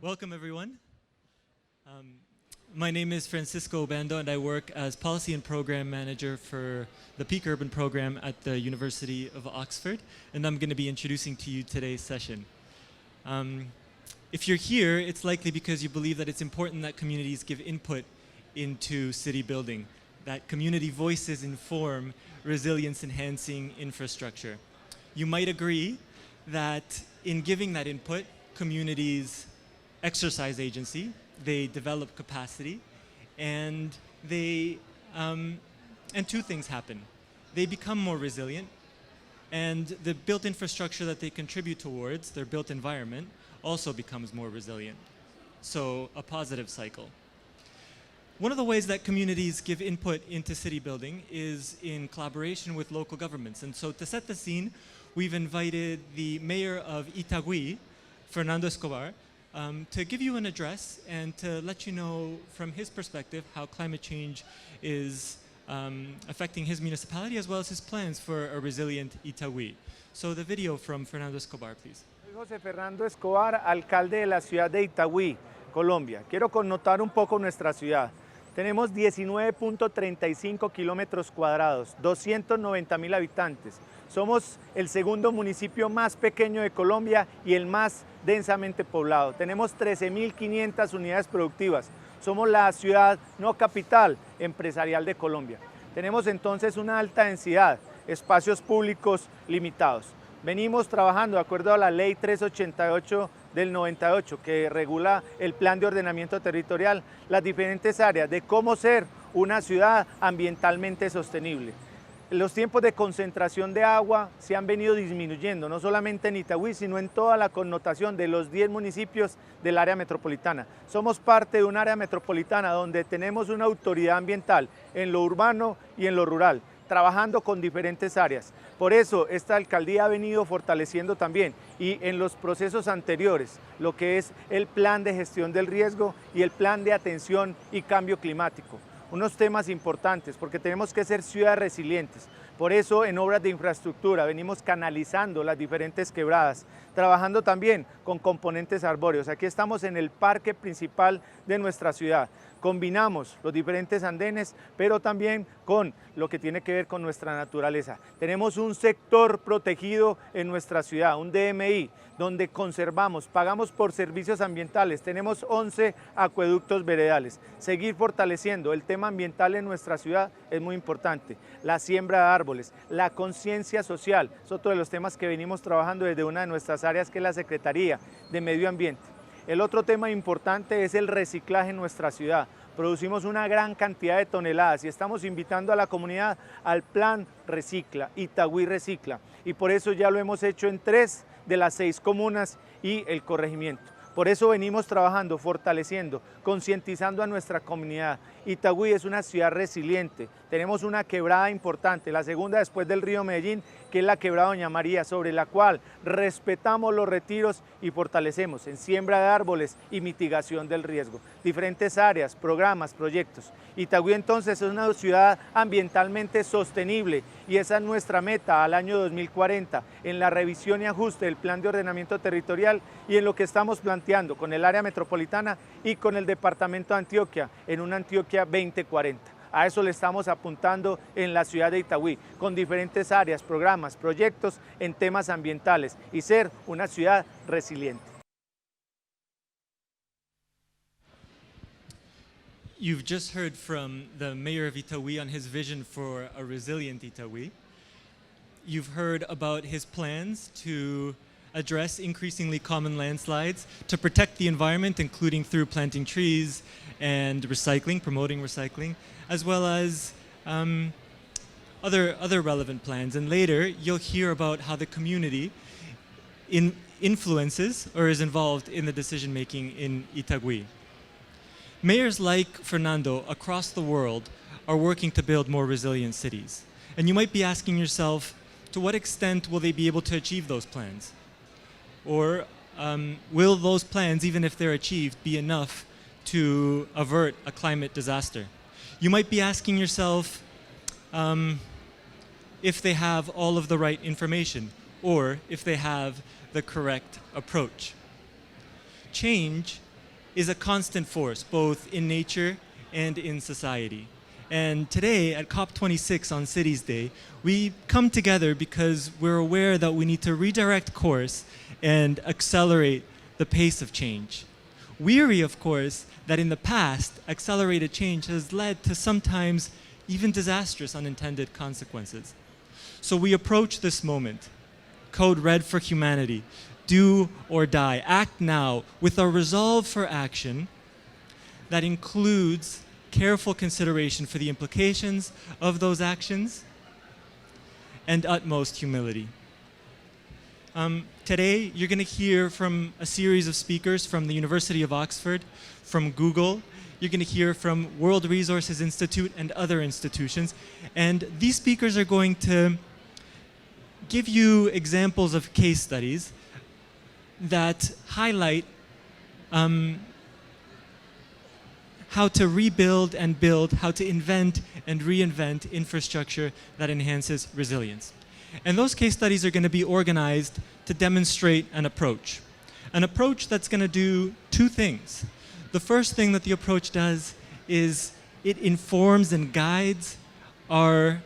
Welcome, everyone. My name is Francisco Bando, and I work as Policy and Program Manager for the Peak Urban Program at the University of Oxford, and I'm going to be introducing to you today's session. If you're here, it's likely because you believe that it's important that communities give input into city building, that community voices inform resilience-enhancing infrastructure. You might agree that in giving that input, communities exercise agency, they develop capacity, and two things happen. They become more resilient, and the built infrastructure that they contribute towards, their built environment, also becomes more resilient. So a positive cycle. One of the ways that communities give input into city building is in collaboration with local governments. And so to set the scene, we've invited the mayor of Itagüí, Fernando Escobar, to give you an address and to let you know from his perspective how climate change is affecting his municipality as well as his plans for a resilient Itagüí. So the video from Fernando Escobar, please. Soy José Fernando Escobar, alcalde de la ciudad de Itagüí, Colombia. Quiero connotar un poco nuestra ciudad. Tenemos 19.35 kilómetros cuadrados, 290.000 habitantes. Somos el segundo municipio más pequeño de Colombia y el más densamente poblado. Tenemos 13.500 unidades productivas. Somos la ciudad no capital empresarial de Colombia. Tenemos entonces una alta densidad, espacios públicos limitados. Venimos trabajando de acuerdo a la Ley 388 del 98, que regula el plan de ordenamiento territorial, las diferentes áreas de cómo ser una ciudad ambientalmente sostenible. Los tiempos de concentración de agua se han venido disminuyendo, no solamente en Itagüí, sino en toda la connotación de los 10 municipios del área metropolitana. Somos parte de un área metropolitana donde tenemos una autoridad ambiental en lo urbano y en lo rural, trabajando con diferentes áreas. Por eso esta alcaldía ha venido fortaleciendo también y en los procesos anteriores lo que es el plan de gestión del riesgo y el plan de atención y cambio climático. Unos temas importantes porque tenemos que ser ciudades resilientes. Por eso en obras de infraestructura venimos canalizando las diferentes quebradas, trabajando también con componentes arbóreos. Aquí estamos en el parque principal de nuestra ciudad. Combinamos los diferentes andenes, pero también con lo que tiene que ver con nuestra naturaleza. Tenemos un sector protegido en nuestra ciudad, un DMI, donde conservamos, pagamos por servicios ambientales. Tenemos 11 acueductos veredales. Seguir fortaleciendo el tema ambiental en nuestra ciudad es muy importante. La siembra de árboles, la conciencia social, es otro de los temas que venimos trabajando desde una de nuestras áreas, que es la Secretaría de Medio Ambiente. El otro tema importante es el reciclaje en nuestra ciudad. Producimos una gran cantidad de toneladas y estamos invitando a la comunidad al plan Recicla, Itagüí Recicla. Y por eso ya lo hemos hecho en 3 de las 6 comunas y el corregimiento. Por eso venimos trabajando, fortaleciendo, concientizando a nuestra comunidad. Itagüí es una ciudad resiliente. Tenemos una quebrada importante, la segunda después del río Medellín, que es la quebrada Doña María, sobre la cual respetamos los retiros y fortalecemos en siembra de árboles y mitigación del riesgo. Diferentes áreas, programas, proyectos. Itagüí entonces es una ciudad ambientalmente sostenible y esa es nuestra meta al año 2040 en la revisión y ajuste del plan de ordenamiento territorial y en lo que estamos planteando con el área metropolitana y con el departamento de Antioquia en una Antioquia 2040. A eso le estamos apuntando en la ciudad de Itagüí, con diferentes áreas, programas, proyectos en temas ambientales y ser una ciudad resiliente. You've just heard from the mayor of Itagüí on his vision for a resilient Itagüí. You've heard about his plans to address increasingly common landslides, to protect the environment, including through planting trees and recycling, promoting recycling, as well as other relevant plans. And later, you'll hear about how the community influences or is involved in the decision-making in Itagüí. Mayors like Fernando across the world are working to build more resilient cities. And you might be asking yourself, to what extent will they be able to achieve those plans? Or will those plans, even if they're achieved, be enough to avert a climate disaster? You might be asking yourself if they have all of the right information or if they have the correct approach. Change is a constant force, both in nature and in society. And today at COP26 on Cities Day, we come together because we're aware that we need to redirect course and accelerate the pace of change. Weary, of course, that in the past, accelerated change has led to sometimes even disastrous unintended consequences. So we approach this moment, code red for humanity, do or die, act now, with a resolve for action that includes careful consideration for the implications of those actions and utmost humility. Today, you're going to hear from a series of speakers from the University of Oxford, from Google. You're going to hear from World Resources Institute and other institutions. And these speakers are going to give you examples of case studies that highlight how to rebuild and build, how to invent and reinvent infrastructure that enhances resilience. And those case studies are going to be organized to demonstrate an approach that's going to do two things. The first thing that the approach does is it informs and guides our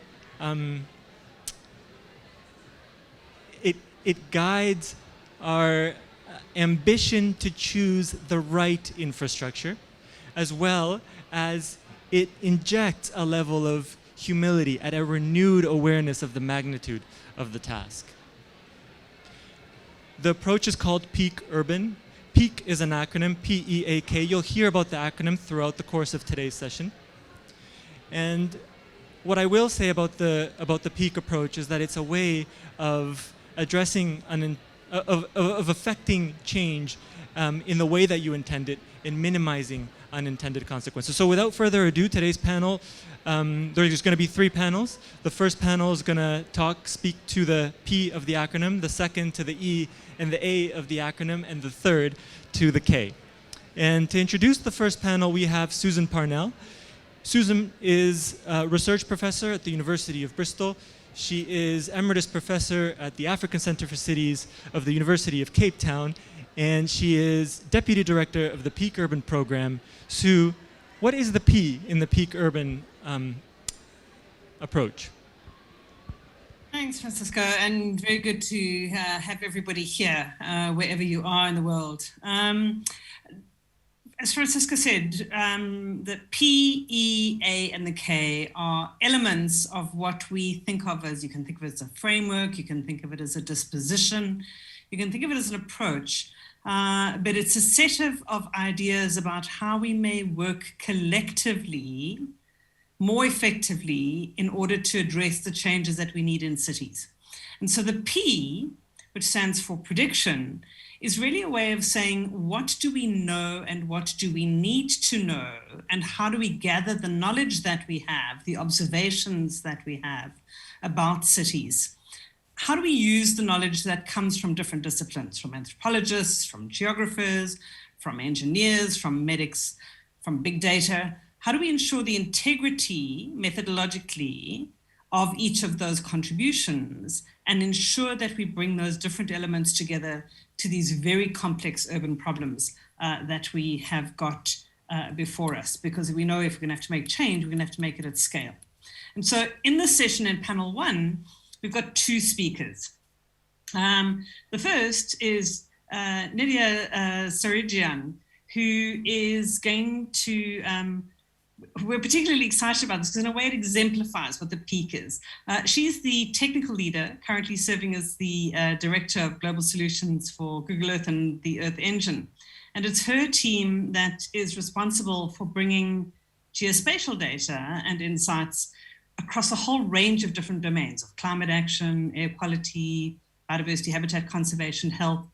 it guides our ambition to choose the right infrastructure, as well as it injects a level of humility and a renewed awareness of the magnitude of the task. The approach is called Peak Urban. PEAK is an acronym, P-E-A-K. You'll hear about the acronym throughout the course of today's session. And what I will say about the PEAK approach is that it's a way of addressing, of affecting change in the way that you intend it, in minimizing unintended consequences. So without further ado, today's panel, there's going to be three panels. The first panel is going to speak to the P of the acronym, the second to the E and the A of the acronym, and the third to the K. And to introduce the first panel, we have Susan Parnell. Susan is a research professor at the University of Bristol. She is emeritus professor at the African Center for Cities of the University of Cape Town, and she is deputy director of the Peak Urban program. Sue, what is the P in the Peak Urban approach? Thanks, Francisco, and very good to have everybody here, wherever you are in the world. As Francisco said, the P, E, A, and the K are elements of what we think of as, you can think of it as a framework, you can think of it as a disposition, you can think of it as an approach, but it's a set of ideas about how we may work collectively more effectively in order to address the changes that we need in cities. And so the P, which stands for prediction, is really a way of saying, what do we know and what do we need to know, and how do we gather the knowledge that we have, the observations that we have about cities? How do we use the knowledge that comes from different disciplines, from anthropologists, from geographers, from engineers, from medics, from big data? How do we ensure the integrity methodologically of each of those contributions and ensure that we bring those different elements together to these very complex urban problems that we have got before us? Because we know if we're going to have to make change, we're going to have to make it at scale. And so in this session in panel one, we've got two speakers. The first is Nidia Sarijian, who is going to we're particularly excited about this because in a way it exemplifies what the peak is. She's the technical leader, currently serving as the director of global solutions for Google Earth and the Earth Engine. And it's her team that is responsible for bringing geospatial data and insights across a whole range of different domains of climate action, air quality, biodiversity, habitat conservation, health,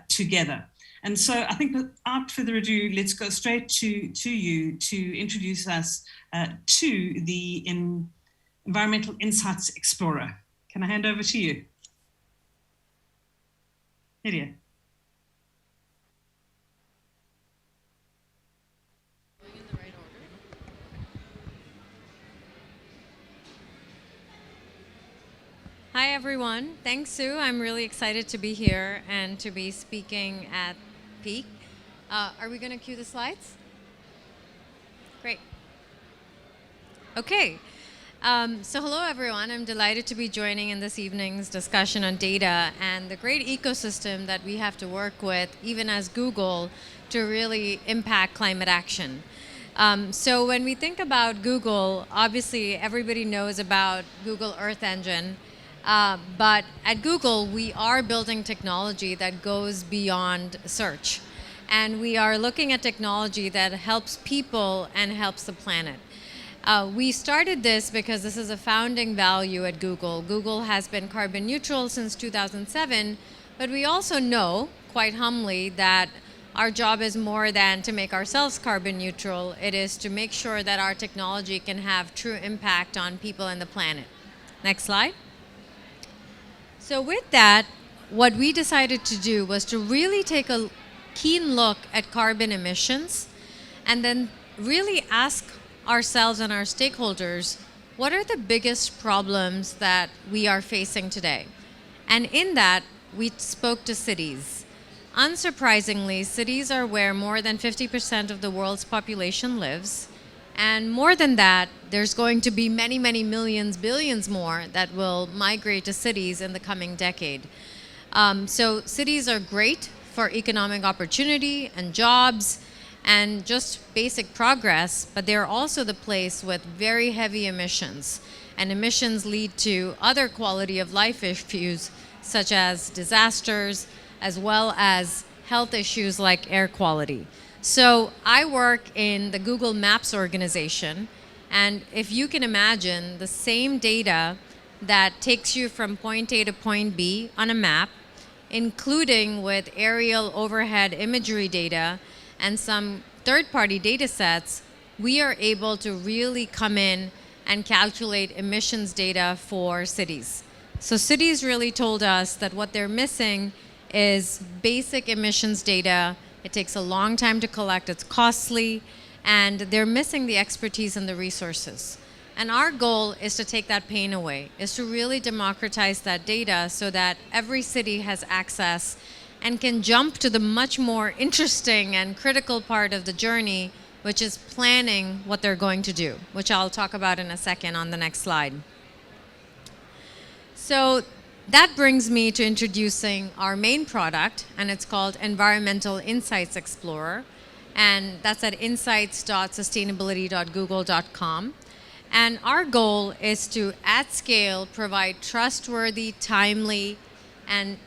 together. And so I think without further ado, let's go straight to you to introduce us to the Environmental Insights Explorer. Can I hand over to you? Nidia. Hi everyone, thanks Sue. I'm really excited to be here and to be speaking at Peak. Are we going to cue the slides? Great. Okay. So hello, everyone. I'm delighted to be joining in this evening's discussion on data and the great ecosystem that we have to work with, even as Google, to really impact climate action. So when we think about Google, obviously everybody knows about Google Earth Engine. But at Google, we are building technology that goes beyond search. And we are looking at technology that helps people and helps the planet. We started this because this is a founding value at Google. Google has been carbon neutral since 2007, but we also know, quite humbly, that our job is more than to make ourselves carbon neutral. It is to make sure that our technology can have true impact on people and the planet. Next slide. So with that, what we decided to do was to really take a keen look at carbon emissions and then really ask ourselves and our stakeholders, what are the biggest problems that we are facing today? And in that, we spoke to cities. Unsurprisingly, cities are where more than 50% of the world's population lives. And more than that, there's going to be many, many millions, billions more that will migrate to cities in the coming decade. So cities are great for economic opportunity and jobs and just basic progress, but they're also the place with very heavy emissions. And emissions lead to other quality of life issues, such as disasters, as well as health issues like air quality. So I work in the Google Maps organization, and if you can imagine the same data that takes you from point A to point B on a map, including with aerial overhead imagery data and some third-party data sets, we are able to really come in and calculate emissions data for cities. So cities really told us that what they're missing is basic emissions data. It takes a long time to collect, it's costly, and they're missing the expertise and the resources. And our goal is to take that pain away, is to really democratize that data so that every city has access and can jump to the much more interesting and critical part of the journey, which is planning what they're going to do, which I'll talk about in a second on the next slide. So that brings me to introducing our main product, and it's called Environmental Insights Explorer. And that's at insights.sustainability.google.com. And our goal is to, at scale, provide trustworthy, timely, and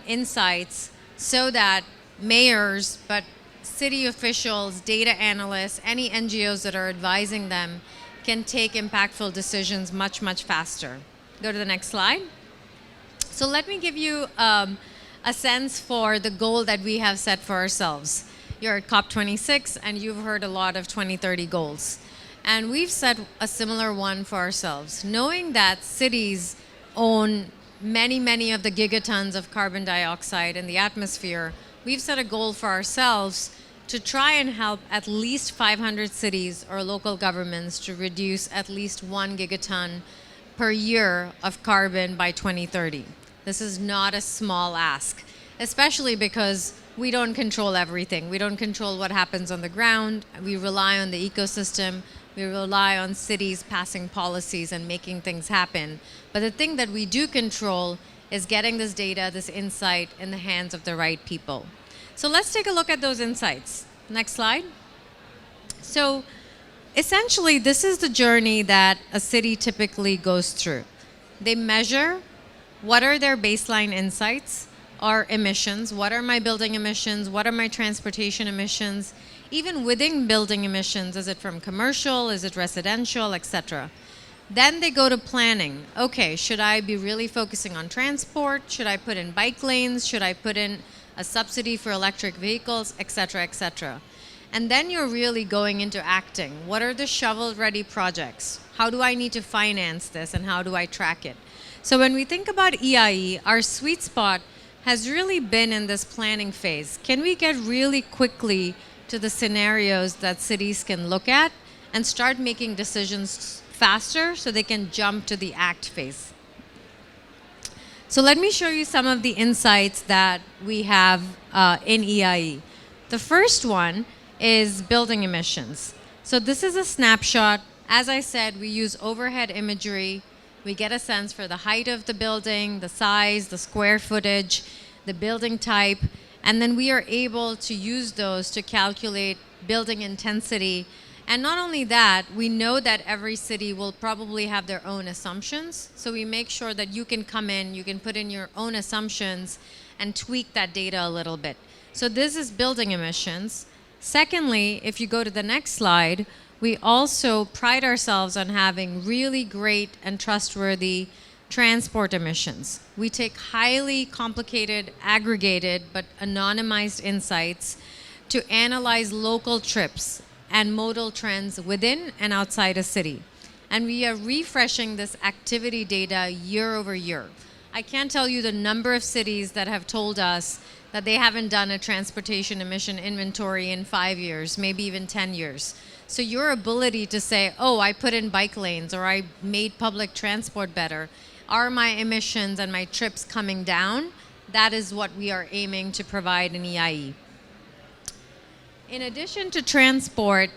insights so that mayors, but city officials, data analysts, any NGOs that are advising them can take impactful decisions much, much faster. Go to the next slide. So let me give you a sense for the goal that we have set for ourselves. You're at COP26 and you've heard a lot of 2030 goals. And we've set a similar one for ourselves. Knowing that cities own many, many of the gigatons of carbon dioxide in the atmosphere, we've set a goal for ourselves to try and help at least 500 cities or local governments to reduce at least 1 gigaton per year of carbon by 2030. This is not a small ask, especially because we don't control everything. We don't control what happens on the ground. We rely on the ecosystem. We rely on cities passing policies and making things happen. But the thing that we do control is getting this data, this insight in the hands of the right people. So let's take a look at those insights. Next slide. So essentially, this is the journey that a city typically goes through. They measure what are their baseline insights or emissions. What are my building emissions? What are my transportation emissions? Even within building emissions, is it from commercial? Is it residential, etc.? Then they go to planning. Okay, should I be really focusing on transport? Should I put in bike lanes? Should I put in a subsidy for electric vehicles, etc., etc.? And then you're really going into acting. What are the shovel-ready projects? How do I need to finance this and how do I track it? So when we think about EIE, our sweet spot has really been in this planning phase. Can we get really quickly to the scenarios that cities can look at and start making decisions faster so they can jump to the act phase? So let me show you some of the insights that we have in EIE. The first one is building emissions. So this is a snapshot. As I said, we use overhead imagery. We get a sense for the height of the building, the size, the square footage, the building type, and then we are able to use those to calculate building intensity. And not only that, we know that every city will probably have their own assumptions. So we make sure that you can come in, you can put in your own assumptions and tweak that data a little bit. So this is building emissions. Secondly, if you go to the next slide, we also pride ourselves on having really great and trustworthy transport emissions. We take highly complicated, aggregated, but anonymized insights to analyze local trips and modal trends within and outside a city. And we are refreshing this activity data year over year. I can't tell you the number of cities that have told us that they haven't done a transportation emission inventory in 5 years, maybe even 10 years. So your ability to say, oh, I put in bike lanes or I made public transport better, are my emissions and my trips coming down? That is what we are aiming to provide in EIE. In addition to transport,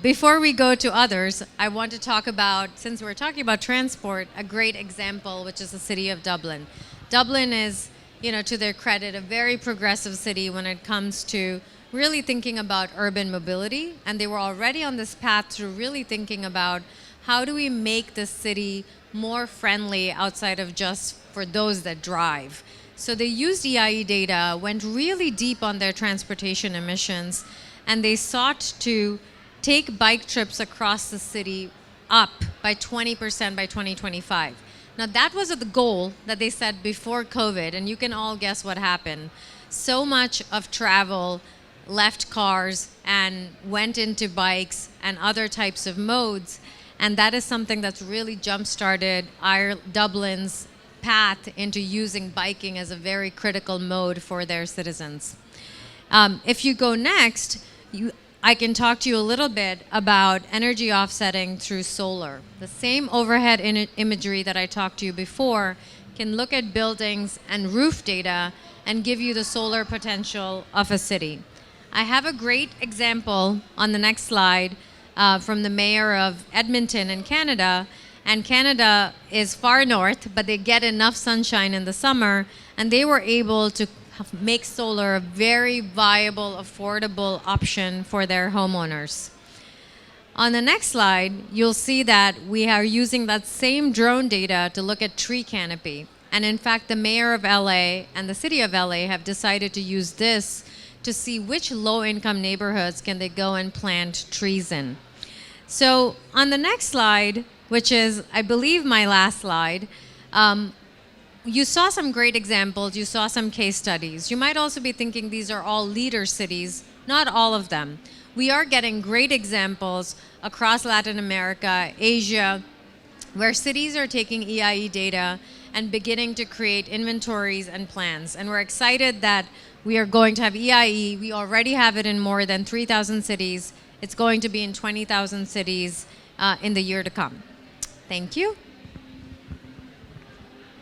before we go to others, I want to talk about, since we're talking about transport, a great example, which is the city of Dublin. Dublin is, to their credit, a very progressive city when it comes to really thinking about urban mobility. And they were already on this path to really thinking about how do we make the city more friendly outside of just for those that drive. So they used EIE data, went really deep on their transportation emissions, and they sought to take bike trips across the city up by 20% by 2025. Now that was the goal that they set before COVID, and you can all guess what happened. So much of travel left cars and went into bikes and other types of modes, and that is something that's really jump-started Dublin's path into using biking as a very critical mode for their citizens. If you go next, I can talk to you a little bit about energy offsetting through solar. The same overhead imagery that I talked to you before can look at buildings and roof data and give you the solar potential of a city. I have a great example on the next slide from the mayor of Edmonton in Canada. And Canada is far north, but they get enough sunshine in the summer, and they were able to make solar a very viable, affordable option for their homeowners. On the next slide, you'll see that we are using that same drone data to look at tree canopy. And in fact, the mayor of LA and the city of LA have decided to use this to see which low-income neighborhoods can they go and plant trees in. So on the next slide, which is, I believe, my last slide, you saw some great examples, you saw some case studies. You might also be thinking these are all leader cities. Not all of them. We are getting great examples across Latin America, Asia, where cities are taking EIE data and beginning to create inventories and plans. And we're excited that we are going to have EIE. We already have it in more than 3,000 cities. It's going to be in 20,000 cities in the year to come. Thank you.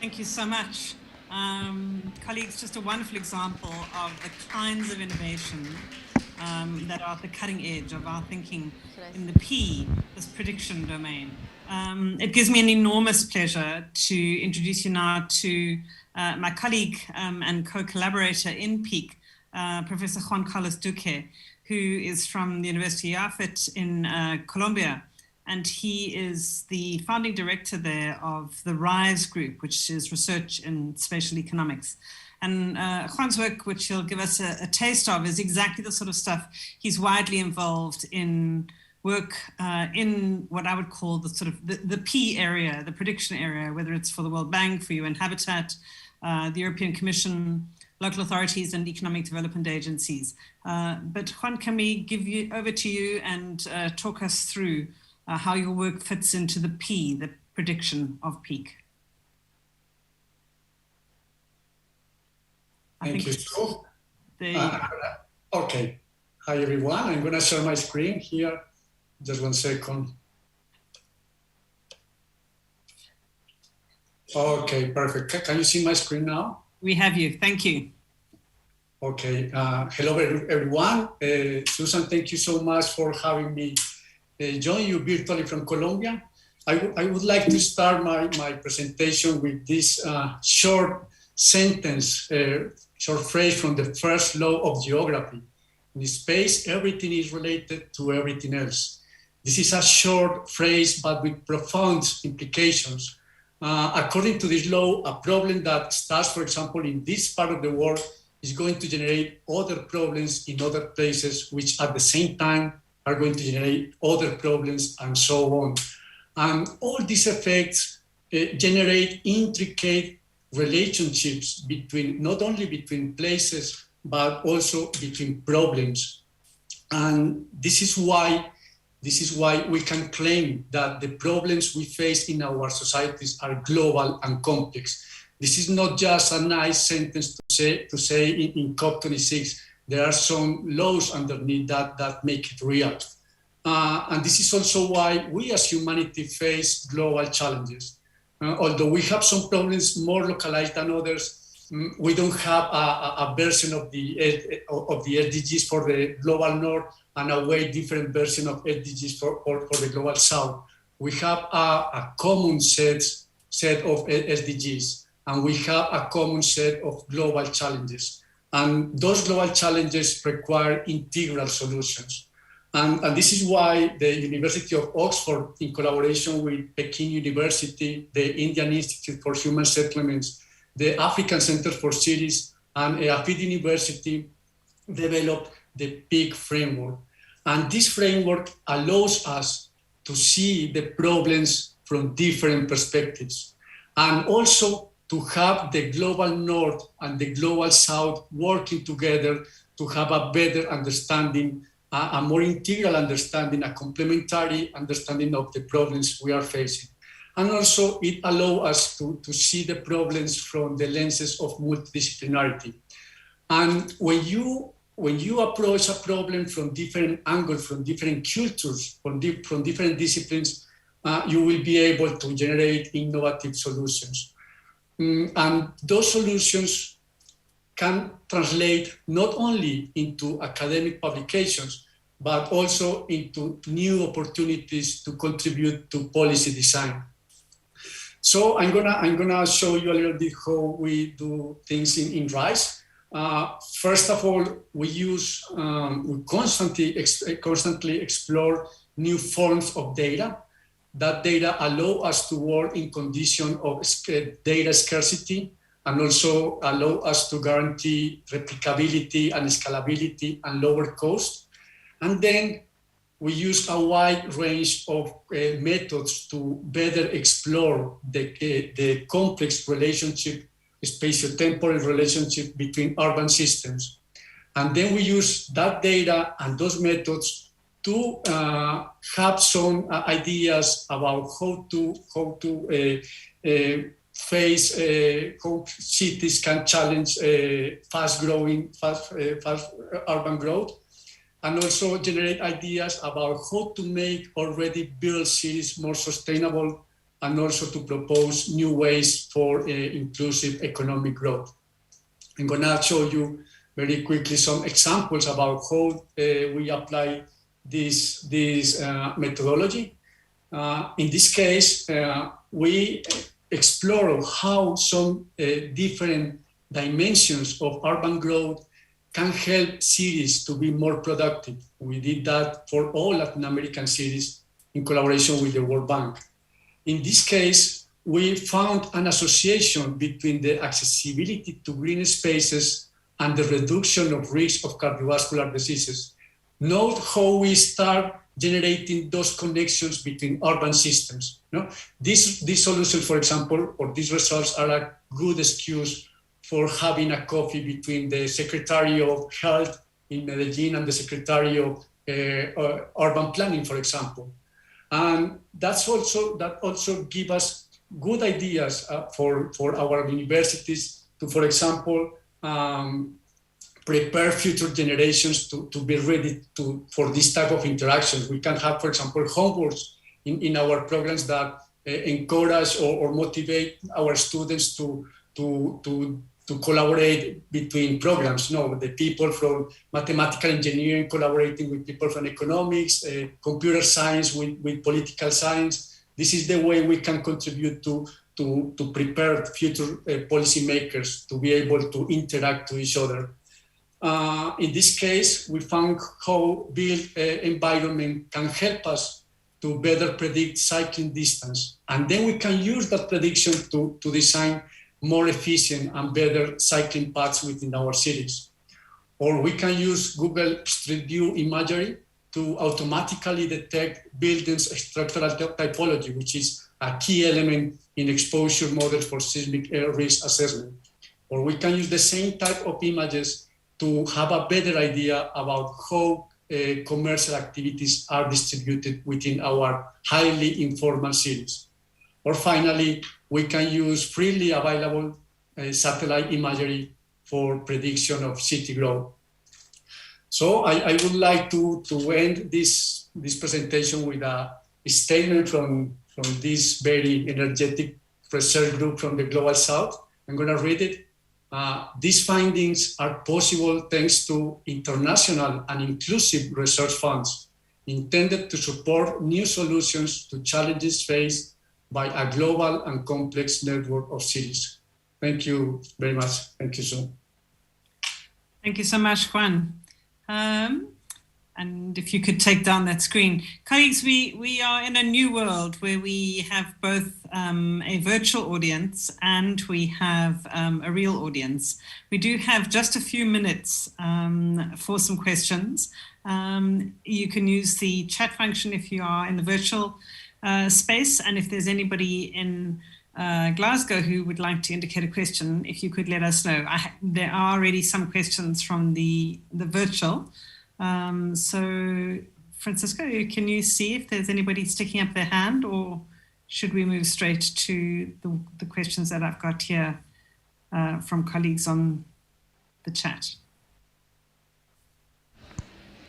Thank you so much. Colleagues, just a wonderful example of the kinds of innovation that are at the cutting edge of our thinking in the P, this prediction domain. It gives me an enormous pleasure to introduce you now to my colleague and co-collaborator in PEAK, Professor Juan Duque, who is from the University of Yafet in Colombia. And he is the founding director there of the RISE group, which is research in spatial economics. And Juan's work, which he'll give us a taste of, is exactly the sort of stuff he's widely involved in work in what I would call the sort of the P area, the prediction area, whether it's for the World Bank, for UN Habitat, the European Commission, local authorities and economic development agencies. But Juan, can we give you over to you and talk us through how your work fits into the P, the prediction of peak? Thank you, Sue. Okay. Hi, everyone. I'm going to share my screen here. Just 1 second. Okay, perfect. Can you see my screen now? We have you. Thank you. Okay. Hello, everyone. Susan, thank you so much for having me join you virtually from Colombia. I would like to start my presentation with this short sentence, short phrase from the first law of geography. In space, everything is related to everything else. This is a short phrase, but with profound implications. According to this law, a problem that starts, for example, in this part of the world is going to generate other problems in other places, which at the same time are going to generate other problems and so on. And all these effects generate intricate relationships between, not only between places, but also between problems. And this is why we can claim that the problems we face in our societies are global and complex. This is not just a nice sentence to say in COP26. There are some laws underneath that make it real. And this is also why we as humanity face global challenges. Although we have some problems more localized than others, we don't have a version of the SDGs for the global north and a way different version of SDGs for the global south. We have a common set of SDGs, and we have a common set of global challenges. And those global challenges require integral solutions. And this is why the University of Oxford, in collaboration with Peking University, the Indian Institute for Human Settlements, the African Center for Cities, and Afid University developed the PIG framework. And this framework allows us to see the problems from different perspectives, and also to have the global north and the global south working together to have a better understanding, a more integral understanding, a complementary understanding of the problems we are facing. And also it allows us to see the problems from the lenses of multidisciplinarity. And when you approach a problem from different angles, from different cultures, from different disciplines, you will be able to generate innovative solutions. And those solutions can translate not only into academic publications, but also into new opportunities to contribute to policy design. So I'm gonna show you a little bit how we do things in RISE. First of all, we constantly explore new forms of data. That data allow us to work in conditions of data scarcity, and also allow us to guarantee replicability and scalability and lower cost. And then we use a wide range of methods to better explore the complex relationship, spatio-temporal relationship between urban systems. And then we use that data and those methods to have some ideas about how cities can challenge fast urban growth, and also generate ideas about how to make already built cities more sustainable, and also to propose new ways for inclusive economic growth. I'm gonna show you very quickly some examples about how we apply this methodology. In this case, we explore how some different dimensions of urban growth can help cities to be more productive. We did that for all Latin American cities in collaboration with the World Bank. In this case, we found an association between the accessibility to green spaces and the reduction of risk of cardiovascular diseases. Note how we start generating those connections between urban systems. This solution, for example, or these results are a good excuse for having a coffee between the Secretary of Health in Medellin and the Secretary of Urban Planning, for example. And that also gives us good ideas for our universities to, for example, prepare future generations to be ready for this type of interactions. We can have, for example, homeworks in our programs that encourage or motivate our students to to collaborate between programs. The people from mathematical engineering collaborating with people from economics, computer science with political science. This is the way we can contribute to prepare future policymakers to be able to interact to each other. In this case, we found how built environment can help us to better predict cycling distance. And then we can use that prediction to design more efficient and better cycling paths within our cities. Or we can use Google Street View imagery to automatically detect buildings' structural typology, which is a key element in exposure models for seismic risk assessment. Or we can use the same type of images to have a better idea about how commercial activities are distributed within our highly informal cities. Or finally, we can use freely available satellite imagery for prediction of city growth. So I would like to end this presentation with a statement from this very energetic research group from the Global South. I'm going to read it. These findings are possible thanks to international and inclusive research funds intended to support new solutions to challenges faced by a global and complex network of cities. Thank you very much. Thank you so. Thank you so much, Juan. And if you could take down that screen. Colleagues, we are in a new world where we have both a virtual audience and we have a real audience. We do have just a few minutes for some questions. You can use the chat function if you are in the virtual space, and if there's anybody in Glasgow who would like to indicate a question, if you could let us know. There are already some questions from the virtual. So Francisco, can you see if there's anybody sticking up their hand, or should we move straight to the questions that I've got here from colleagues on the chat?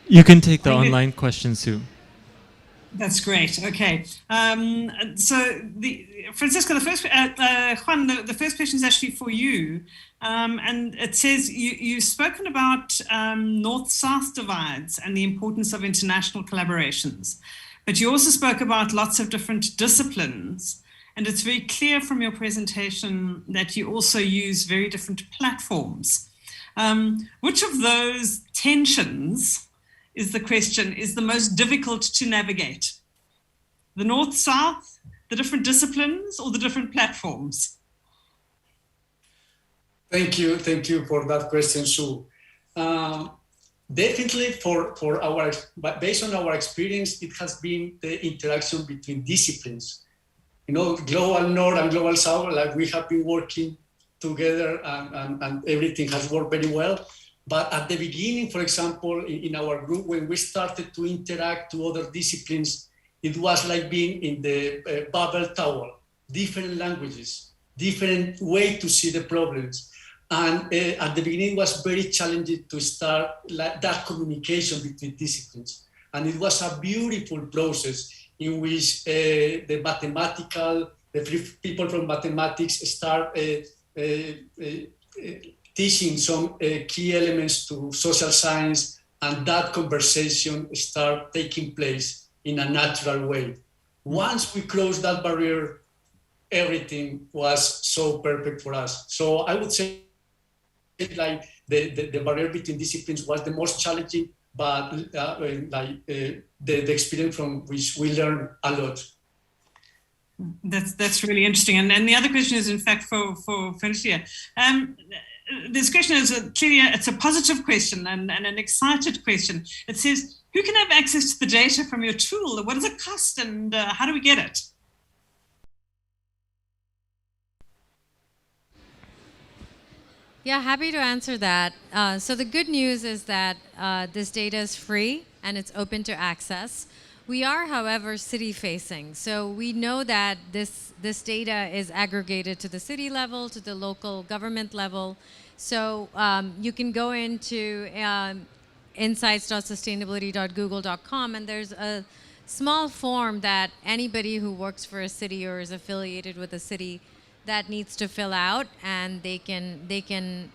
You can take the online questions, Sue. That's great. Okay. So, Francisco, the first Juan, the first question is actually for you, and it says you've spoken about north-south divides and the importance of international collaborations, but you also spoke about lots of different disciplines, and it's very clear from your presentation that you also use very different platforms. Which of those tensions is the question, is the most difficult to navigate? The north-south, the different disciplines, or the different platforms? Thank you for that question, Sue. Definitely based on our experience, it has been the interaction between disciplines. Global North and Global South, like we have been working together and everything has worked very well. But at the beginning, for example, in our group, when we started to interact to other disciplines, it was like being in the Babel Tower, different languages, different way to see the problems. And at the beginning, it was very challenging to start that communication between disciplines. And it was a beautiful process in which the people from mathematics start teaching some key elements to social science, and that conversation start taking place in a natural way. Once we closed that barrier, everything was so perfect for us. So I would say like the barrier between disciplines was the most challenging, but the experience from which we learned a lot. That's really interesting. And the other question is, in fact, for Felicia. This question is clearly it's a positive question and an excited question. It says, who can have access to the data from your tool? What does it cost, and how do we get it? Yeah, happy to answer that. So the good news is that this data is free and it's open to access. We are, however, city-facing. So we know that this data is aggregated to the city level, to the local government level. So you can go into insights.sustainability.google.com, and there's a small form that anybody who works for a city or is affiliated with a city that needs to fill out, and they can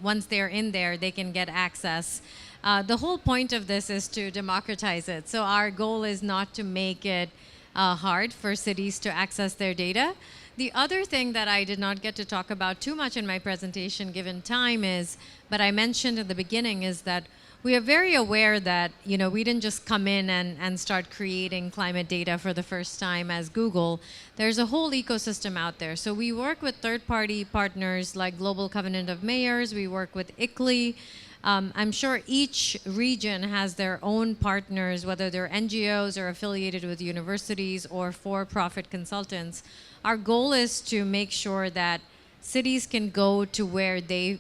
once they're in there, they can get access. The whole point of this is to democratize it. So our goal is not to make it hard for cities to access their data. The other thing that I did not get to talk about too much in my presentation, given time, but I mentioned at the beginning, is that we are very aware that, we didn't just come in and start creating climate data for the first time as Google. There's a whole ecosystem out there. So we work with third-party partners like Global Covenant of Mayors. We work with ICLEI. I'm sure each region has their own partners, whether they're NGOs or affiliated with universities or for-profit consultants. Our goal is to make sure that cities can go to where the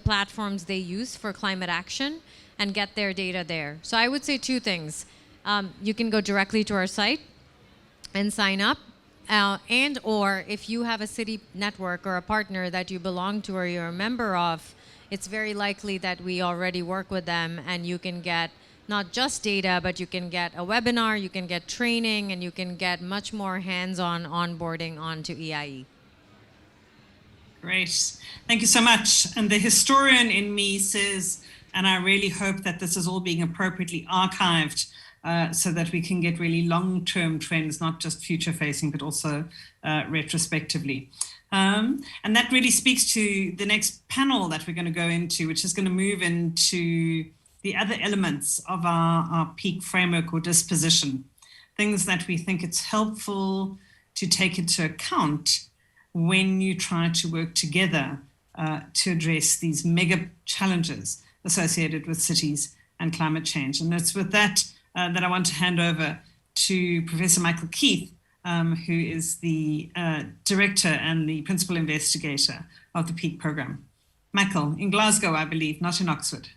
platforms they use for climate action and get their data there. So I would say two things. You can go directly to our site and sign up, and or if you have a city network or a partner that you belong to or you're a member of, it's very likely that we already work with them, and you can get not just data, but you can get a webinar, you can get training, and you can get much more hands-on onboarding onto EIE. Great. Thank you so much. And the historian in me says, and I really hope that this is all being appropriately archived so that we can get really long-term trends, not just future-facing, but also retrospectively. And that really speaks to the next panel that we're going to go into, which is going to move into the other elements of our peak framework or disposition, things that we think it's helpful to take into account when you try to work together to address these mega challenges associated with cities and climate change. And it's with that that I want to hand over to Professor Michael Keith, who is the director and the principal investigator of the PEAK program. Michael, in Glasgow, I believe, not in Oxford,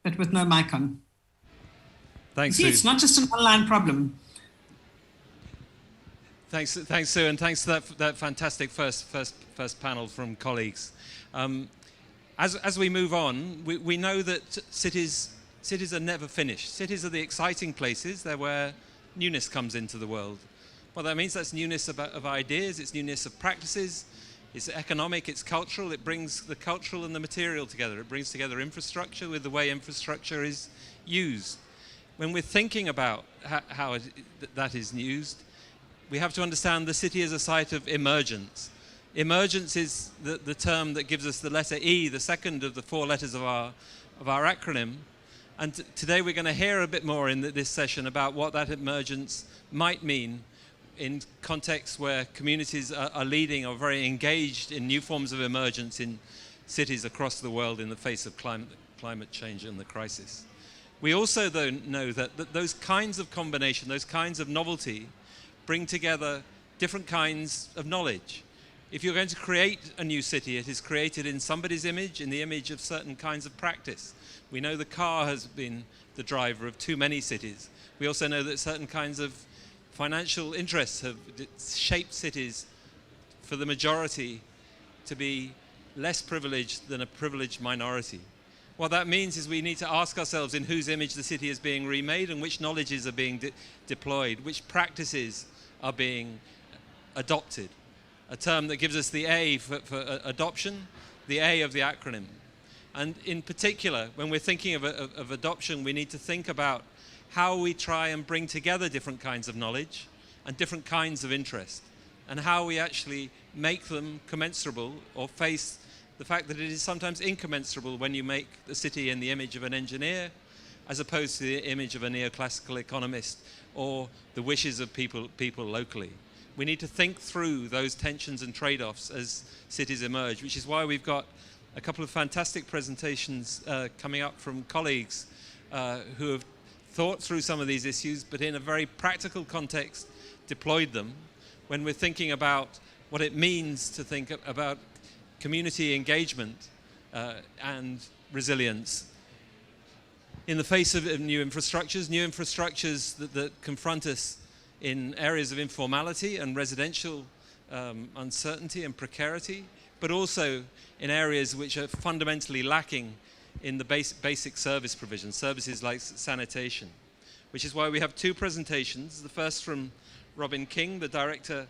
but with no mic on. Thanks, See, Sue. it's not just an online problem. Thanks, Sue, and thanks to that fantastic first panel from colleagues. As we move on, we know that cities are never finished. Cities are the exciting places. They're where newness comes into the world. What that means, that's newness of ideas, it's newness of practices, it's economic, it's cultural. It brings the cultural and the material together. It brings together infrastructure with the way infrastructure is used. When we're thinking about how that is used, we have to understand the city as a site of emergence. Emergence is the term that gives us the letter E, the second of the four letters of our acronym. And today we're going to hear a bit more in this session about what that emergence might mean in contexts where communities are leading or very engaged in new forms of emergence in cities across the world in the face of climate change and the crisis. We also, though, know that those kinds of combination, those kinds of novelty, bring together different kinds of knowledge. If you're going to create a new city, it is created in somebody's image, in the image of certain kinds of practice. We know the car has been the driver of too many cities. We also know that certain kinds of financial interests have shaped cities for the majority to be less privileged than a privileged minority. What that means is we need to ask ourselves in whose image the city is being remade and which knowledges are being deployed, which practices are being adopted. A term that gives us the A for adoption, the A of the acronym. And in particular, when we're thinking of adoption, we need to think about how we try and bring together different kinds of knowledge and different kinds of interest, and how we actually make them commensurable or face the fact that it is sometimes incommensurable when you make the city in the image of an engineer as opposed to the image of a neoclassical economist or the wishes of people locally. We need to think through those tensions and trade-offs as cities emerge, which is why we've got a couple of fantastic presentations coming up from colleagues who have thought through some of these issues, but in a very practical context, deployed them when we're thinking about what it means to think about community engagement and resilience in the face of new infrastructures that confront us in areas of informality and residential uncertainty and precarity, but also in areas which are fundamentally lacking in the basic service provision, services like sanitation, which is why we have two presentations. The first from Robin King, the Director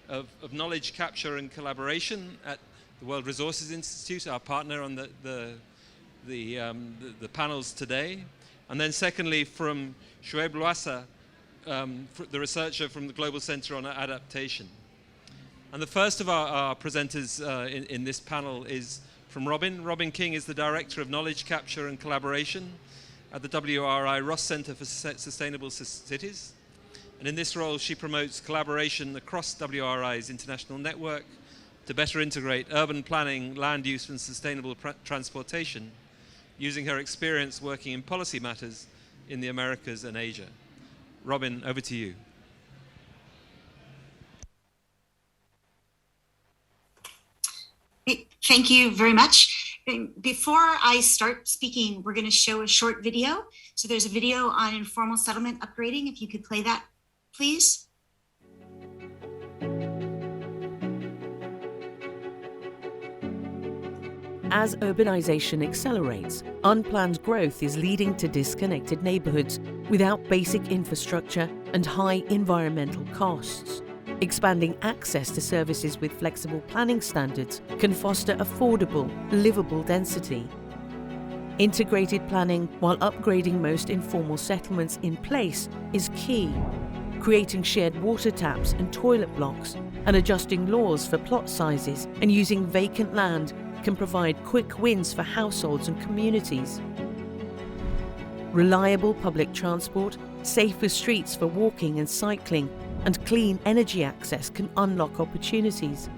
of Knowledge Capture and Collaboration at the World Resources Institute, our partner on the panels today. And then secondly, from Shoaib Louassa, the researcher from the Global Center on Adaptation. And the first of our presenters in this panel is from Robin. Robin King is the Director of Knowledge Capture and Collaboration at the WRI Ross Center for Sustainable Cities. And in this role, she promotes collaboration across WRI's international network to better integrate urban planning, land use, and sustainable transportation, using her experience working in policy matters in the Americas and Asia. Robin, over to you. Thank you very much. Before I start speaking, we're going to show a short video. So there's a video on informal settlement upgrading. If you could play that, please. As urbanization accelerates, unplanned growth is leading to disconnected neighborhoods without basic infrastructure and high environmental costs. Expanding access to services with flexible planning standards can foster affordable, livable density. Integrated planning while upgrading most informal settlements in place is key. Creating shared water taps and toilet blocks and adjusting laws for plot sizes and using vacant land can provide quick wins for households and communities. Reliable public transport, safer streets for walking and cycling, and clean energy access can unlock opportunities.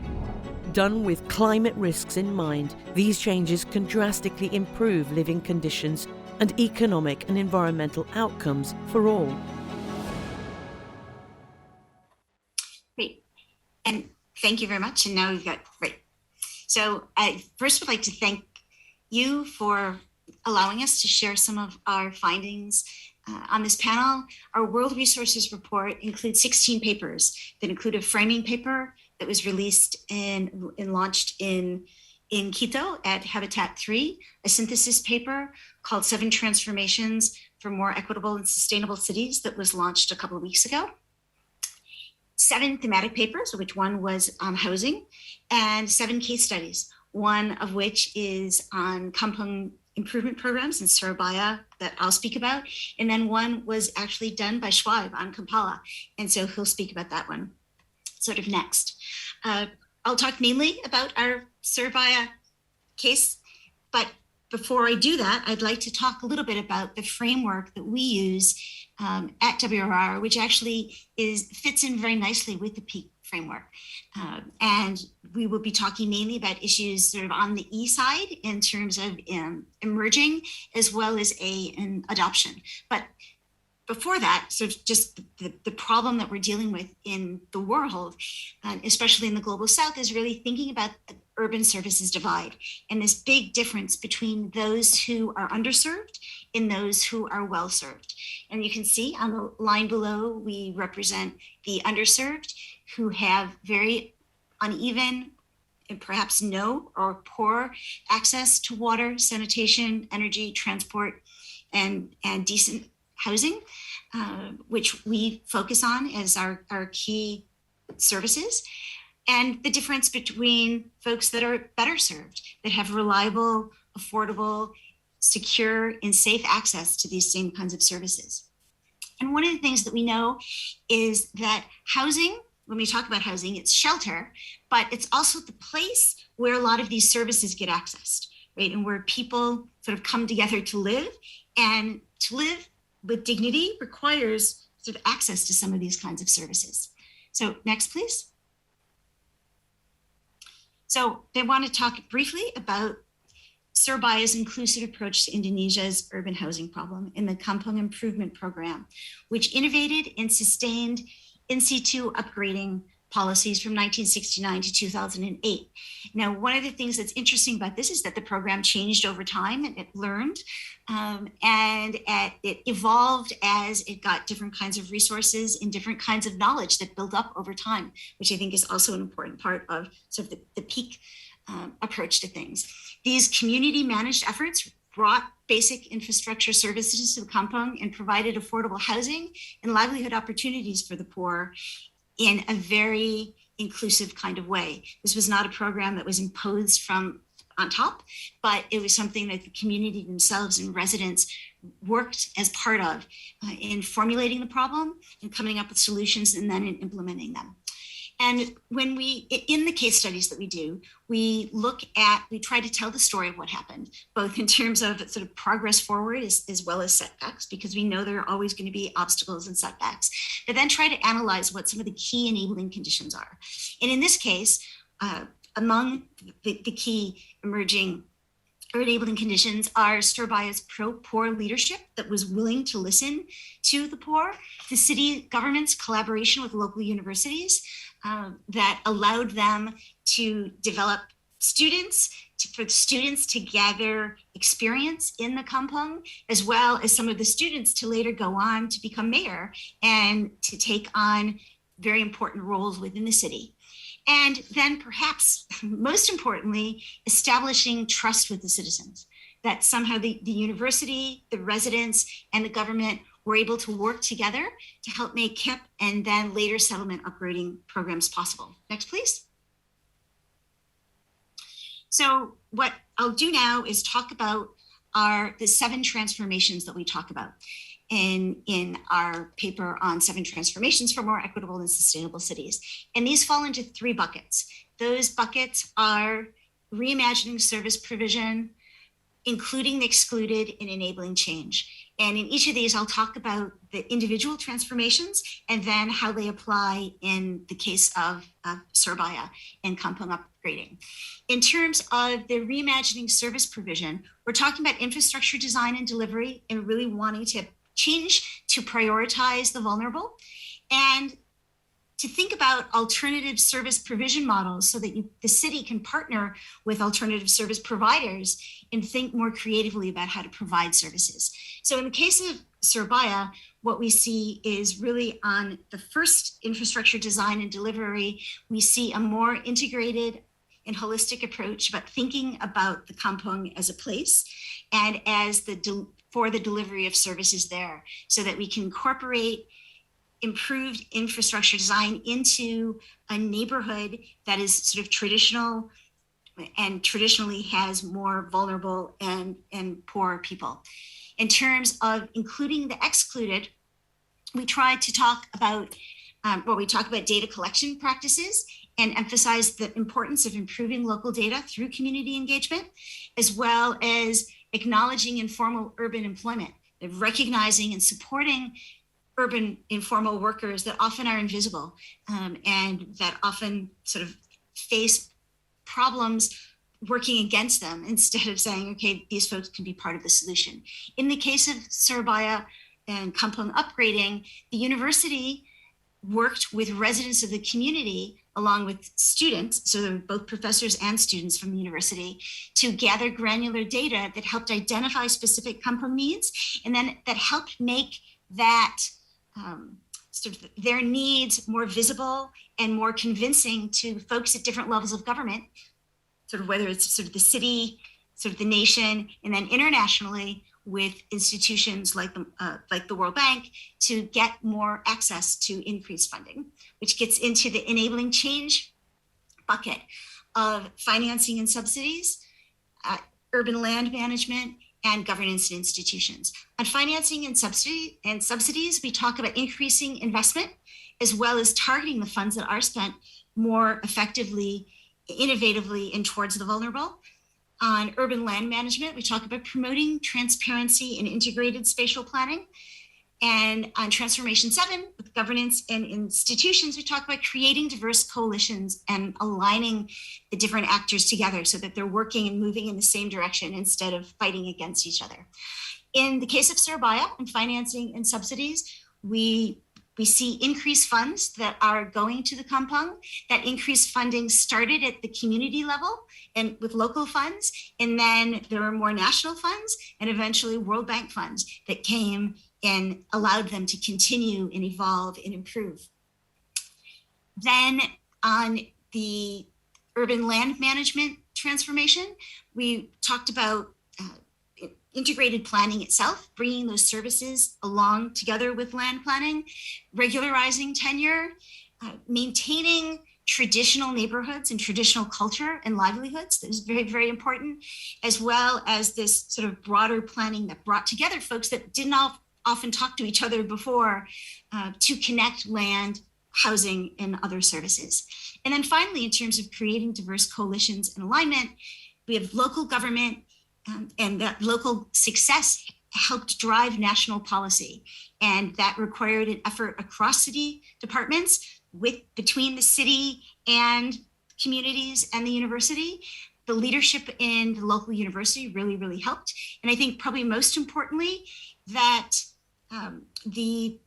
Done with climate risks in mind, these changes can drastically improve living conditions and economic and environmental outcomes for all. Great. And thank you very much. And now we've got, right. So I first would like to thank you for allowing us to share some of our findings on this panel. Our World Resources Report includes 16 papers that include a framing paper that was released and launched in Quito at Habitat 3, a synthesis paper called 7 Transformations for More Equitable and Sustainable Cities that was launched a couple of weeks ago. 7 thematic papers, of which one was on housing, and 7 case studies, one of which is on kampung improvement programs in Surabaya that I'll speak about. And then one was actually done by Schwab on Kampala. And so he'll speak about that one sort of next. I'll talk mainly about our Surabaya case, but before I do that, I'd like to talk a little bit about the framework that we use at WRR, which actually fits in very nicely with the PEAK framework. And we will be talking mainly about issues sort of on the E side in terms of emerging, as well as an adoption. But before that, sort of just the problem that we're dealing with in the world, especially in the global south, is really thinking about the urban services divide and this big difference between those who are underserved and those who are well served. And you can see on the line below, we represent the underserved who have very uneven and perhaps no or poor access to water, sanitation, energy, transport, and decent housing, which we focus on as our key services. And the difference between folks that are better served, that have reliable, affordable, secure, and safe access to these same kinds of services. And one of the things that we know is that housing, when we talk about housing, it's shelter, but it's also the place where a lot of these services get accessed, right? And where people sort of come together to live, and to live with dignity requires sort of access to some of these kinds of services. So next, please. So I want to talk briefly about Surabaya's inclusive approach to Indonesia's urban housing problem in the Kampung Improvement Program, which innovated and sustained in situ upgrading policies from 1969 to 2008. Now, one of the things that's interesting about this is that the program changed over time and it learned and it evolved as it got different kinds of resources and different kinds of knowledge that built up over time, which I think is also an important part of sort of the peak approach to things. These community managed efforts brought basic infrastructure services to the kampung and provided affordable housing and livelihood opportunities for the poor in a very inclusive kind of way. This was not a program that was imposed from on top, but it was something that the community themselves and residents worked as part of in formulating the problem and coming up with solutions and then in implementing them. And when in the case studies that we do, we try to tell the story of what happened, both in terms of sort of progress forward as well as setbacks, because we know there are always going to be obstacles and setbacks, but then try to analyze what some of the key enabling conditions are. And in this case, among the key emerging or enabling conditions are Surbaya's pro-poor leadership that was willing to listen to the poor, the city government's collaboration with local universities, that allowed them to develop for students to gather experience in the kampong, as well as some of the students to later go on to become mayor and to take on very important roles within the city. And then perhaps most importantly, establishing trust with the citizens, that somehow the university, the residents, and the government were able to work together to help make KIP and then later settlement upgrading programs possible. Next, please. So what I'll do now is talk about the 7 transformations that we talk about in our paper on 7 transformations for more equitable and sustainable cities. And these fall into 3 buckets. Those buckets are reimagining service provision, including the excluded, and enabling change. And in each of these, I'll talk about the individual transformations and then how they apply in the case of Surbaya and kampong upgrading. In terms of the reimagining service provision, we're talking about infrastructure design and delivery and really wanting to change to prioritize the vulnerable and to think about alternative service provision models so that the city can partner with alternative service providers and think more creatively about how to provide services. So in the case of Surbaya, what we see is really on the first infrastructure design and delivery, we see a more integrated and holistic approach about thinking about the kampong as a place and as for the delivery of services there, so that we can incorporate improved infrastructure design into a neighborhood that is sort of traditional and traditionally has more vulnerable and poor people. In terms of including the excluded, we try to talk about, we talk about data collection practices and emphasize the importance of improving local data through community engagement, as well as acknowledging informal urban employment, recognizing and supporting urban informal workers that often are invisible and that often sort of face problems working against them instead of saying, okay, these folks can be part of the solution. In the case of Surbaya and kampong upgrading, the university worked with residents of the community along with students, so there were both professors and students from the university, to gather granular data that helped identify specific kampong needs and then that helped make that sort of their needs more visible and more convincing to folks at different levels of government, sort of whether it's sort of the city, sort of the nation, and then internationally with institutions like the World Bank to get more access to increased funding, which gets into the enabling change bucket of financing and subsidies, urban land management, and governance and institutions. On financing and subsidies, we talk about increasing investment, as well as targeting the funds that are spent more effectively, innovatively, and towards the vulnerable. On urban land management, we talk about promoting transparency and integrated spatial planning. And on Transformation 7, with governance and institutions, we talk about creating diverse coalitions and aligning the different actors together so that they're working and moving in the same direction instead of fighting against each other. In the case of Surbaya and financing and subsidies, we see increased funds that are going to the kampong. That increased funding started at the community level and with local funds, and then there were more national funds and eventually World Bank funds that came and allowed them to continue and evolve and improve. Then on the urban land management transformation, we talked about integrated planning itself, bringing those services along together with land planning, regularizing tenure, maintaining traditional neighborhoods and traditional culture and livelihoods. That is very, very important, as well as this sort of broader planning that brought together folks that did not often talk to each other before to connect land, housing, and other services. And then finally, in terms of creating diverse coalitions and alignment, we have local government and that local success helped drive national policy. And that required an effort across city departments between the city and communities and the university. The leadership in the local university really, really helped. And I think probably most importantly, that the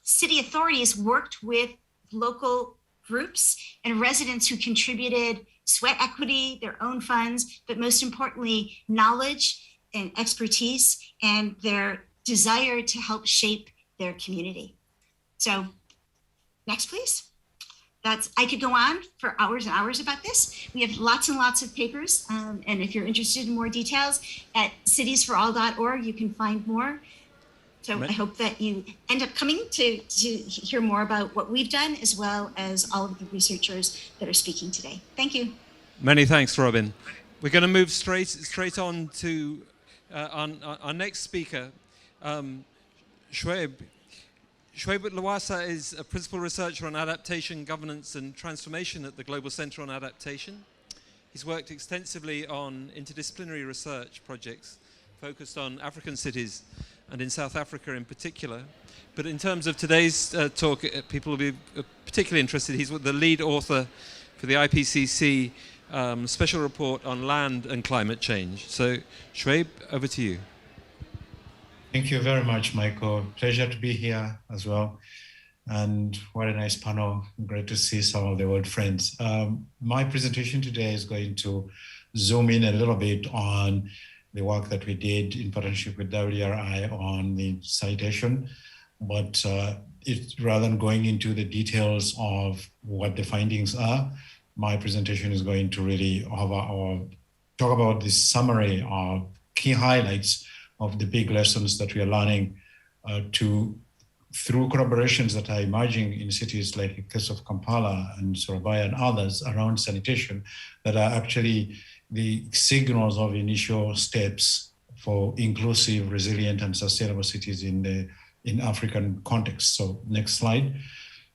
city authorities worked with local groups and residents who contributed sweat equity, their own funds, but most importantly, knowledge and expertise and their desire to help shape their community. So next, please. I could go on for hours and hours about this. We have lots and lots of papers. And if you're interested in more details, at citiesforall.org, you can find more. So I hope that you end up coming to hear more about what we've done, as well as all of the researchers that are speaking today. Thank you. Many thanks, Robin. We're going to move straight on to our next speaker, Shoaib. Shoaib Lawasa is a principal researcher on adaptation, governance, and transformation at the Global Center on Adaptation. He's worked extensively on interdisciplinary research projects focused on African cities and in South Africa in particular. But in terms of today's talk, people will be particularly interested. He's the lead author for the IPCC special report on land and climate change. So, Shoaib, over to you. Thank you very much, Michael. Pleasure to be here as well. And what a nice panel. Great to see some of the old friends. My presentation today is going to zoom in a little bit on the work that we did in partnership with WRI on the sanitation. But rather than going into the details of what the findings are, my presentation is going to really talk about the summary of key highlights of the big lessons that we are learning through collaborations that are emerging in cities like the case of Kampala and Surabaya and others around sanitation, that are actually the signals of initial steps for inclusive, resilient, and sustainable cities in African context. So next slide.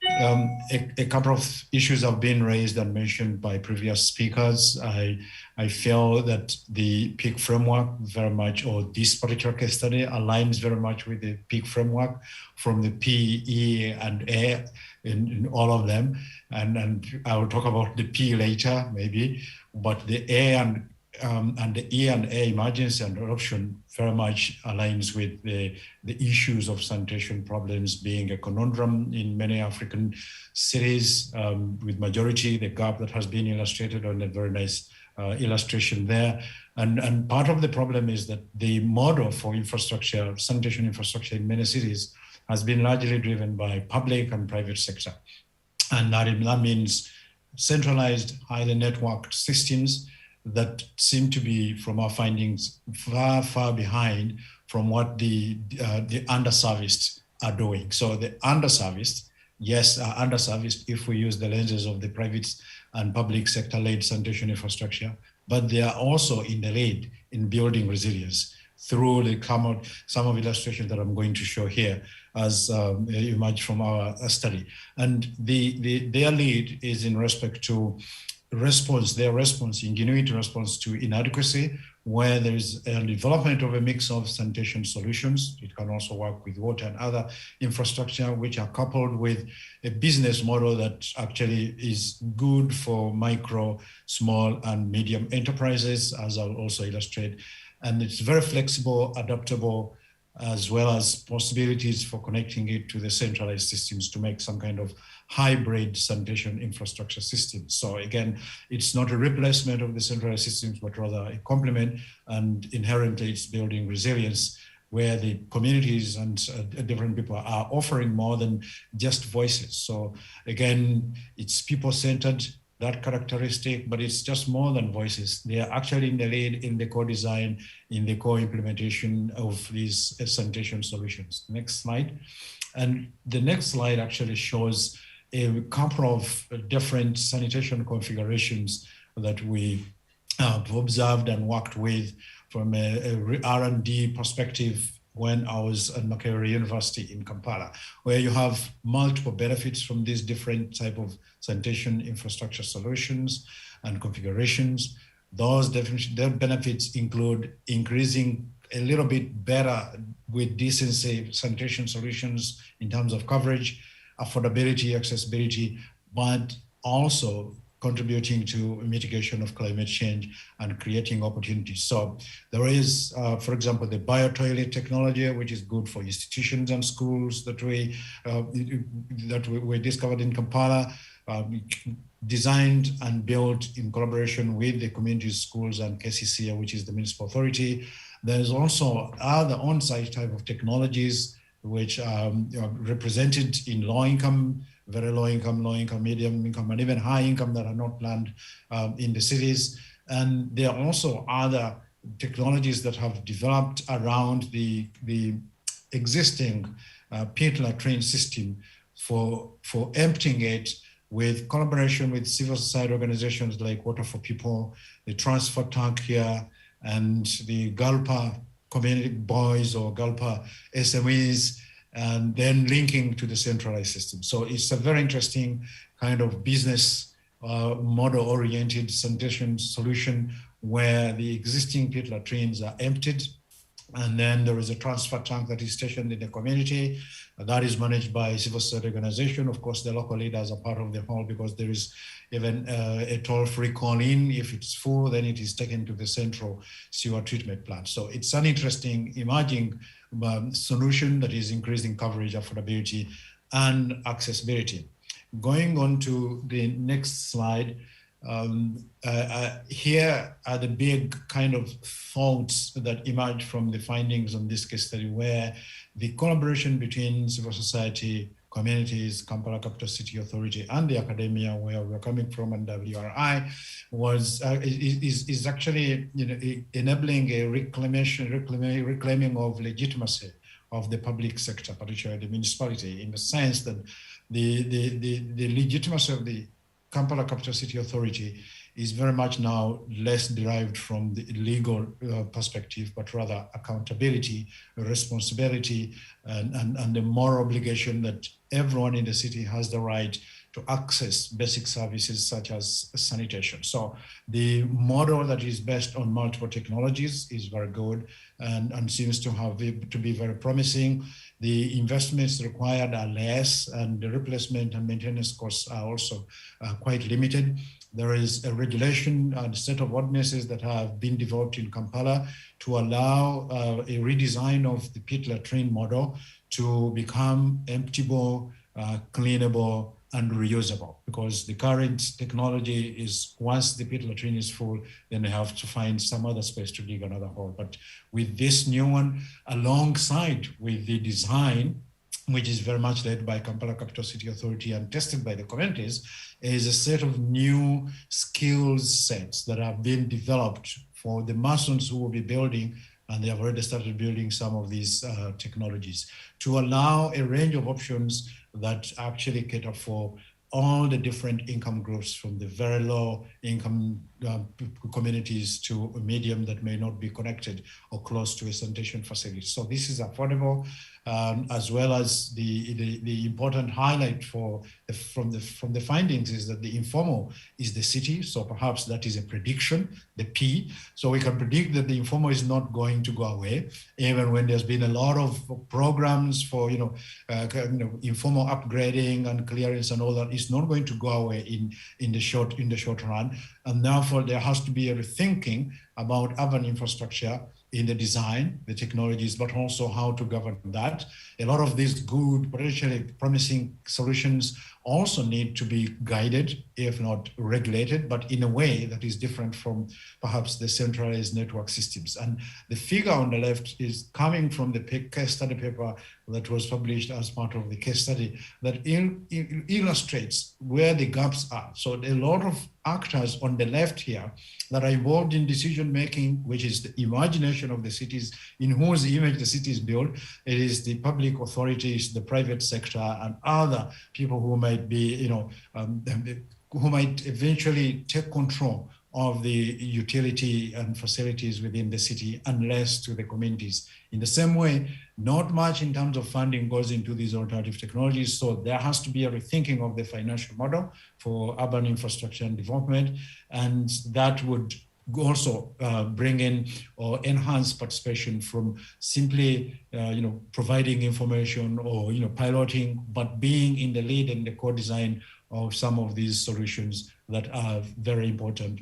A couple of issues have been raised and mentioned by previous speakers. I feel that the peak framework very much, or this particular case study, aligns very much with the peak framework from the P, E, and A in all of them. And I will talk about the P later, maybe, but the A and the E and A, emergency and adoption, very much aligns with the issues of sanitation problems being a conundrum in many African cities, with majority, the gap that has been illustrated on a very nice illustration there. And part of the problem is that the model for infrastructure, sanitation infrastructure in many cities has been largely driven by public and private sector. And that means centralized, highly networked systems that seem to be, from our findings, far, far behind from what the underserviced are doing. So the underserviced, yes, are underserviced if we use the lenses of the private and public sector-led sanitation infrastructure, but they are also in the lead in building resilience through some of the illustrations that I'm going to show here as emerged from our study. And their lead is in respect to ingenuity response to inadequacy, where there is a development of a mix of sanitation solutions. It can also work with water and other infrastructure, which are coupled with a business model that actually is good for micro, small, and medium enterprises, as I'll also illustrate. And it's very flexible, adaptable, as well as possibilities for connecting it to the centralized systems to make some kind of hybrid sanitation infrastructure system. So again, it's not a replacement of the centralized systems, but rather a complement, and inherently it's building resilience where the communities and different people are offering more than just voices. So again, it's people-centered, that characteristic, but it's just more than voices. They are actually in the lead in the co-design, in the co-implementation of these sanitation solutions. Next slide. And the next slide actually shows a couple of different sanitation configurations that we have observed and worked with from a R&D perspective when I was at Makerere University in Kampala, where you have multiple benefits from these different type of sanitation infrastructure solutions and configurations. Those benefits include increasing a little bit better with decency sanitation solutions in terms of coverage, affordability, accessibility, but also contributing to mitigation of climate change and creating opportunities. So there is, for example, the biotoilet technology, which is good for institutions and schools that we discovered in Kampala, designed and built in collaboration with the community schools and KCCA, which is the municipal authority. There's also other on-site type of technologies which are represented in low income, very low income, medium income, and even high income that are not planned in the cities. And there are also other technologies that have developed around the existing pit latrine system for emptying it, with collaboration with civil society organizations like Water for People, the Transfer Tank here, and the Galpa community boys or Galpa SMEs, and then linking to the centralized system. So it's a very interesting kind of business model-oriented sanitation solution where the existing pit latrines are emptied, and then there is a transfer tank that is stationed in the community that is managed by a civil society organization. Of course, the local leaders are part of the whole, because there is even a toll-free call-in. If it's full, then it is taken to the central sewer treatment plant. So it's an interesting emerging solution that is increasing coverage, affordability, and accessibility. Going on to the next slide, here are the big kind of thoughts that emerged from the findings on this case study, where the collaboration between civil society, communities, Kampala Capital City Authority, and the academia, where we're coming from, and WRI, is actually enabling a reclaiming of legitimacy of the public sector, particularly the municipality, in the sense that the legitimacy of the Kampala Capital City Authority is very much now less derived from the legal perspective, but rather accountability, responsibility, and the moral obligation that everyone in the city has the right to access basic services such as sanitation. So the model that is based on multiple technologies is very good and seems to be very promising. The investments required are less, and the replacement and maintenance costs are also quite limited. There is a regulation and set of ordinances that have been developed in Kampala to allow a redesign of the pit latrine model to become emptyable, cleanable, and reusable, because the current technology is once the pit latrine is full, then they have to find some other space to dig another hole. But with this new one, alongside with the design, which is very much led by Kampala Capital City Authority and tested by the communities, is a set of new skills sets that have been developed for the masons who will be building, and they have already started building some of these technologies to allow a range of options that actually cater for all the different income groups, from the very low income communities to a medium that may not be connected or close to a sanitation facility. So this is affordable, as well as the important highlight from the findings is that the informal is the city. So perhaps that is a prediction, the P. So we can predict that the informal is not going to go away, even when there's been a lot of programs for informal upgrading and clearance and all that. It's not going to go away in the short run, and therefore there has to be a rethinking about urban infrastructure in the design, the technologies, but also how to govern that. A lot of these good, potentially promising solutions also need to be guided, if not regulated, but in a way that is different from perhaps the centralized network systems. And the figure on the left is coming from the case study paper that was published as part of the case study that illustrates where the gaps are. So a lot of actors on the left here that are involved in decision making, which is the imagination of the cities, in whose image the city is built. It is the public authorities, the private sector, and other people who might might be, who might eventually take control of the utility and facilities within the city and less to the communities. In the same way, not much in terms of funding goes into these alternative technologies. So there has to be a rethinking of the financial model for urban infrastructure and development. And that would also bring in or enhance participation from simply, providing information or, piloting, but being in the lead and the co-design of some of these solutions that are very important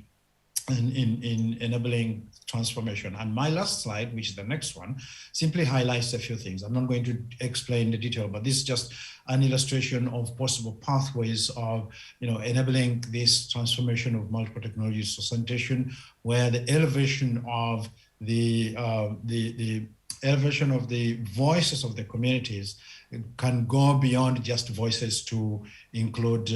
in enabling transformation. And my last slide, which is the next one, simply highlights a few things. I'm not going to explain the detail, but this is just an illustration of possible pathways of, enabling this transformation of multiple technologies. So sanitation, where the elevation of the elevation of the voices of the communities can go beyond just voices to include,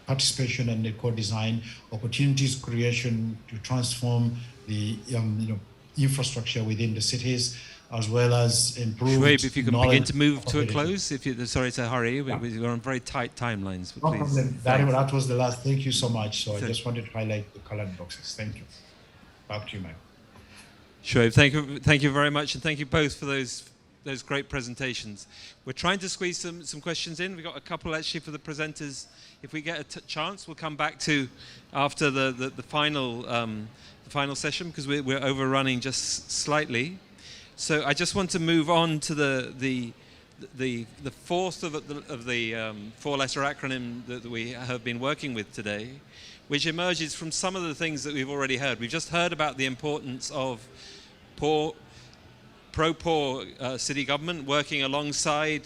participation and the co-design, opportunities creation to transform the, infrastructure within the cities, as well as improve. Shoaib, if you can begin to move to a close, if you're sorry to hurry, we're on very tight timelines. No please. problem. That was the last. Thank you so much. So I just wanted to highlight the colored boxes. Thank you. Back to you, Mike. Shoaib, thank you very much, and thank you both for those great presentations. We're trying to squeeze some questions in. We've got a couple actually for the presenters. If we get a chance, we'll come back to after the final session, because we're overrunning just slightly. So I just want to move on to the fourth of the four-letter acronym that we have been working with today, which emerges from some of the things that we've already heard. We've just heard about the importance of pro-poor city government working alongside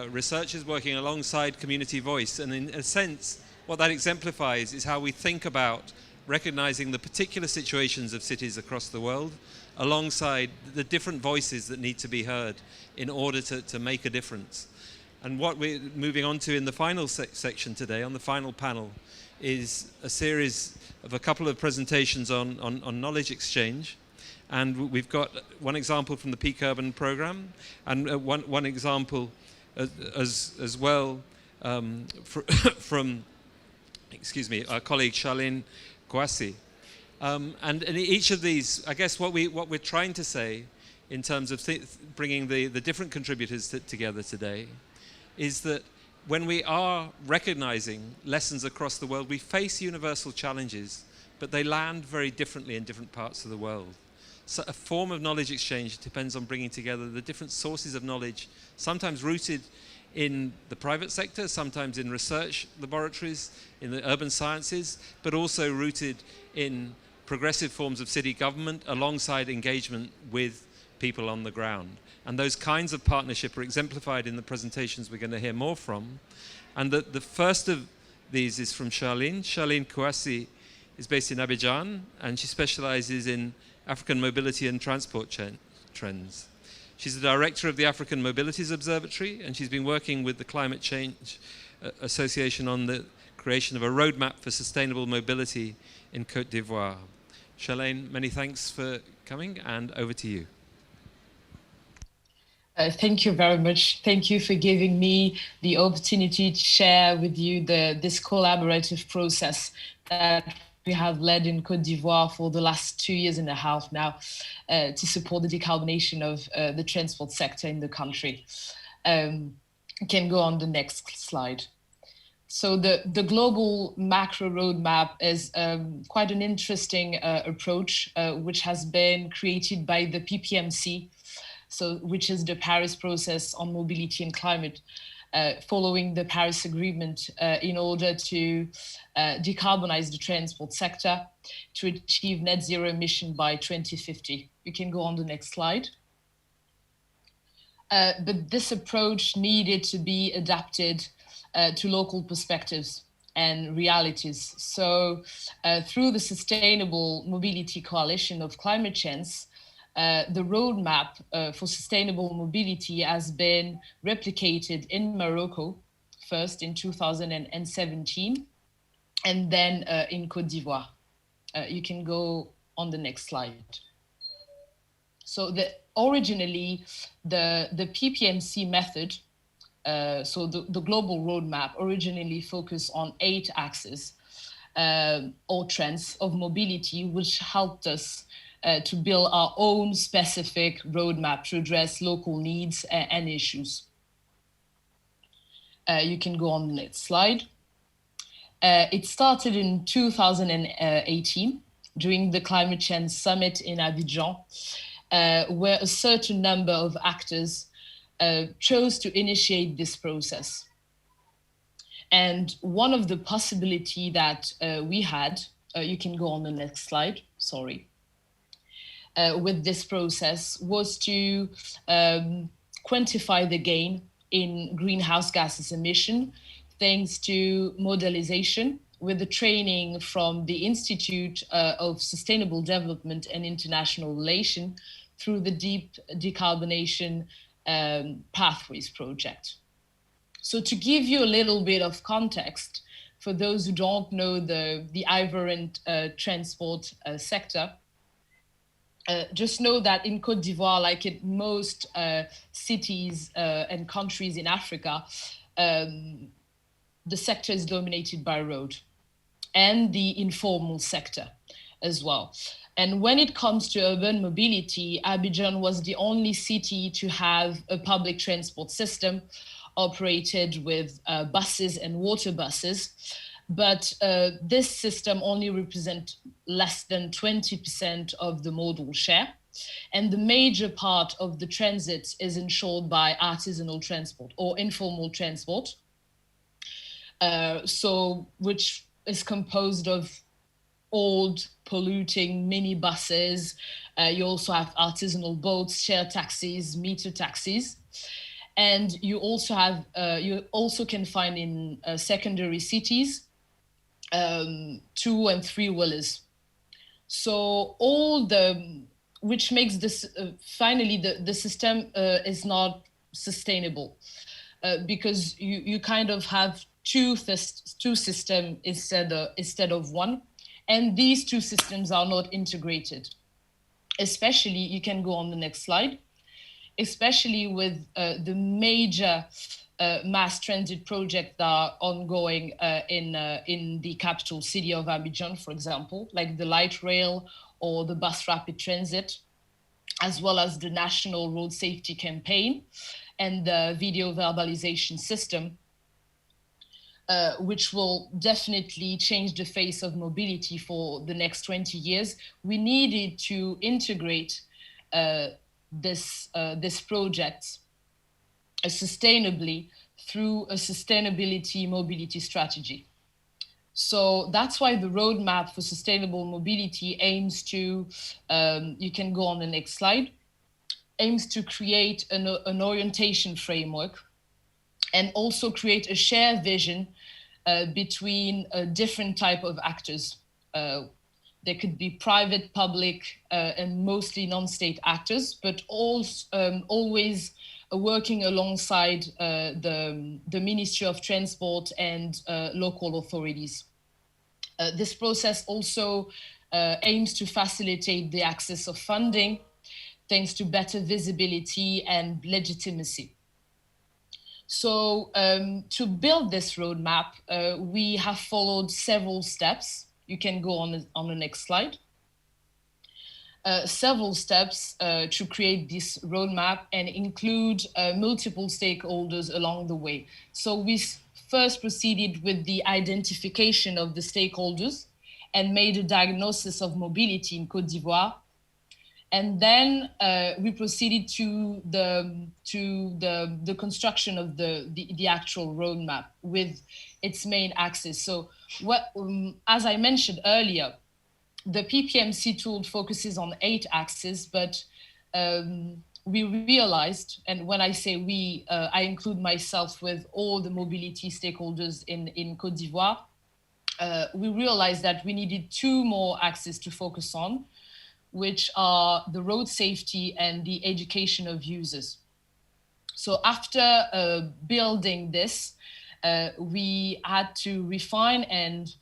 researchers, working alongside community voice. And in a sense, what that exemplifies is how we think about recognizing the particular situations of cities across the world alongside the different voices that need to be heard in order to make a difference. And what we're moving on to in the final section today, on the final panel, is a series of a couple of presentations on knowledge exchange. And we've got one example from the Peak Urban program, and one example as well from, our colleague Charlene Kouassi. And in each of these, I guess what we're trying to say in terms of bringing the different contributors together today is that when we are recognizing lessons across the world, we face universal challenges, but they land very differently in different parts of the world. So a form of knowledge exchange depends on bringing together the different sources of knowledge, sometimes rooted in the private sector, sometimes in research laboratories, in the urban sciences, but also rooted in progressive forms of city government alongside engagement with people on the ground. And those kinds of partnership are exemplified in the presentations we're going to hear more from. And the first of these is from Charlene. Charlene Kouassi is based in Abidjan, and she specializes in African mobility and transport trends. She's the director of the African Mobilities Observatory, and she's been working with the Climate Change Association on the creation of a roadmap for sustainable mobility in Côte d'Ivoire. Charlene, many thanks for coming, and over to you. Thank you very much. Thank you for giving me the opportunity to share with you this collaborative process that we have led in Côte d'Ivoire for the last 2.5 years now to support the decarbonation of the transport sector in the country. Can go on the next slide. So the global macro roadmap is quite an interesting approach, which has been created by the PPMC, which is the Paris Process on Mobility and Climate, following the Paris Agreement in order to decarbonize the transport sector to achieve net zero emission by 2050. You can go on the next slide. But this approach needed to be adapted to local perspectives and realities. So through the Sustainable Mobility Coalition of Climate Change, the roadmap for sustainable mobility has been replicated in Morocco, first in 2017, and then in Côte d'Ivoire. You can go on the next slide. So originally, the PPMC method So the global roadmap originally focused on 8 axes or trends of mobility, which helped us to build our own specific roadmap to address local needs and issues. You can go on the next slide. It started in 2018 during the Climate Change Summit in Abidjan, where a certain number of actors chose to initiate this process. And one of the possibility that we had, you can go on the next slide, sorry, with this process was to quantify the gain in greenhouse gases emission thanks to modelization with the training from the Institute of Sustainable Development and International Relations through the Deep Decarbonation Pathways project. So to give you a little bit of context, for those who don't know the Ivoirian transport sector, just know that in Côte d'Ivoire, like in most cities and countries in Africa, the sector is dominated by road and the informal sector as well. And when it comes to urban mobility, Abidjan was the only city to have a public transport system operated with buses and water buses. But this system only represents less than 20% of the modal share. And the major part of the transit is ensured by artisanal transport or informal transport. Which is composed of old, polluting minibuses. You also have artisanal boats, share taxis, meter taxis. And you also have, you also can find in secondary cities, 2 and 3 wheelers. So which makes this, finally the system is not sustainable because you kind of have two systems instead of one. And these 2 systems are not integrated. Especially, you can go on the next slide, especially with the major mass transit projects that are ongoing in the capital city of Abidjan, for example, like the light rail or the bus rapid transit, as well as the National Road Safety Campaign and the video verbalization system, which will definitely change the face of mobility for the next 20 years. We needed to integrate this project sustainably through a sustainability mobility strategy. So that's why the roadmap for sustainable mobility aims to, you can go on the next slide, aims to create an orientation framework and also create a shared vision between different type of actors. There could be private, public, and mostly non-state actors, but always working alongside the Ministry of Transport and local authorities. This process also aims to facilitate the access of funding thanks to better visibility and legitimacy. So to build this roadmap, we have followed several steps. You can go on the next slide. Several steps to create this roadmap and include multiple stakeholders along the way. So we first proceeded with the identification of the stakeholders and made a diagnosis of mobility in Côte d'Ivoire. And then we proceeded to the construction of the actual roadmap with its main axis. So as I mentioned earlier, the PPMC tool focuses on 8 axes, but we realized, and when I say we, I include myself with all the mobility stakeholders in Côte d'Ivoire, we realized that we needed 2 more axes to focus on, which are the road safety and the education of users. So after building this, we had to refine and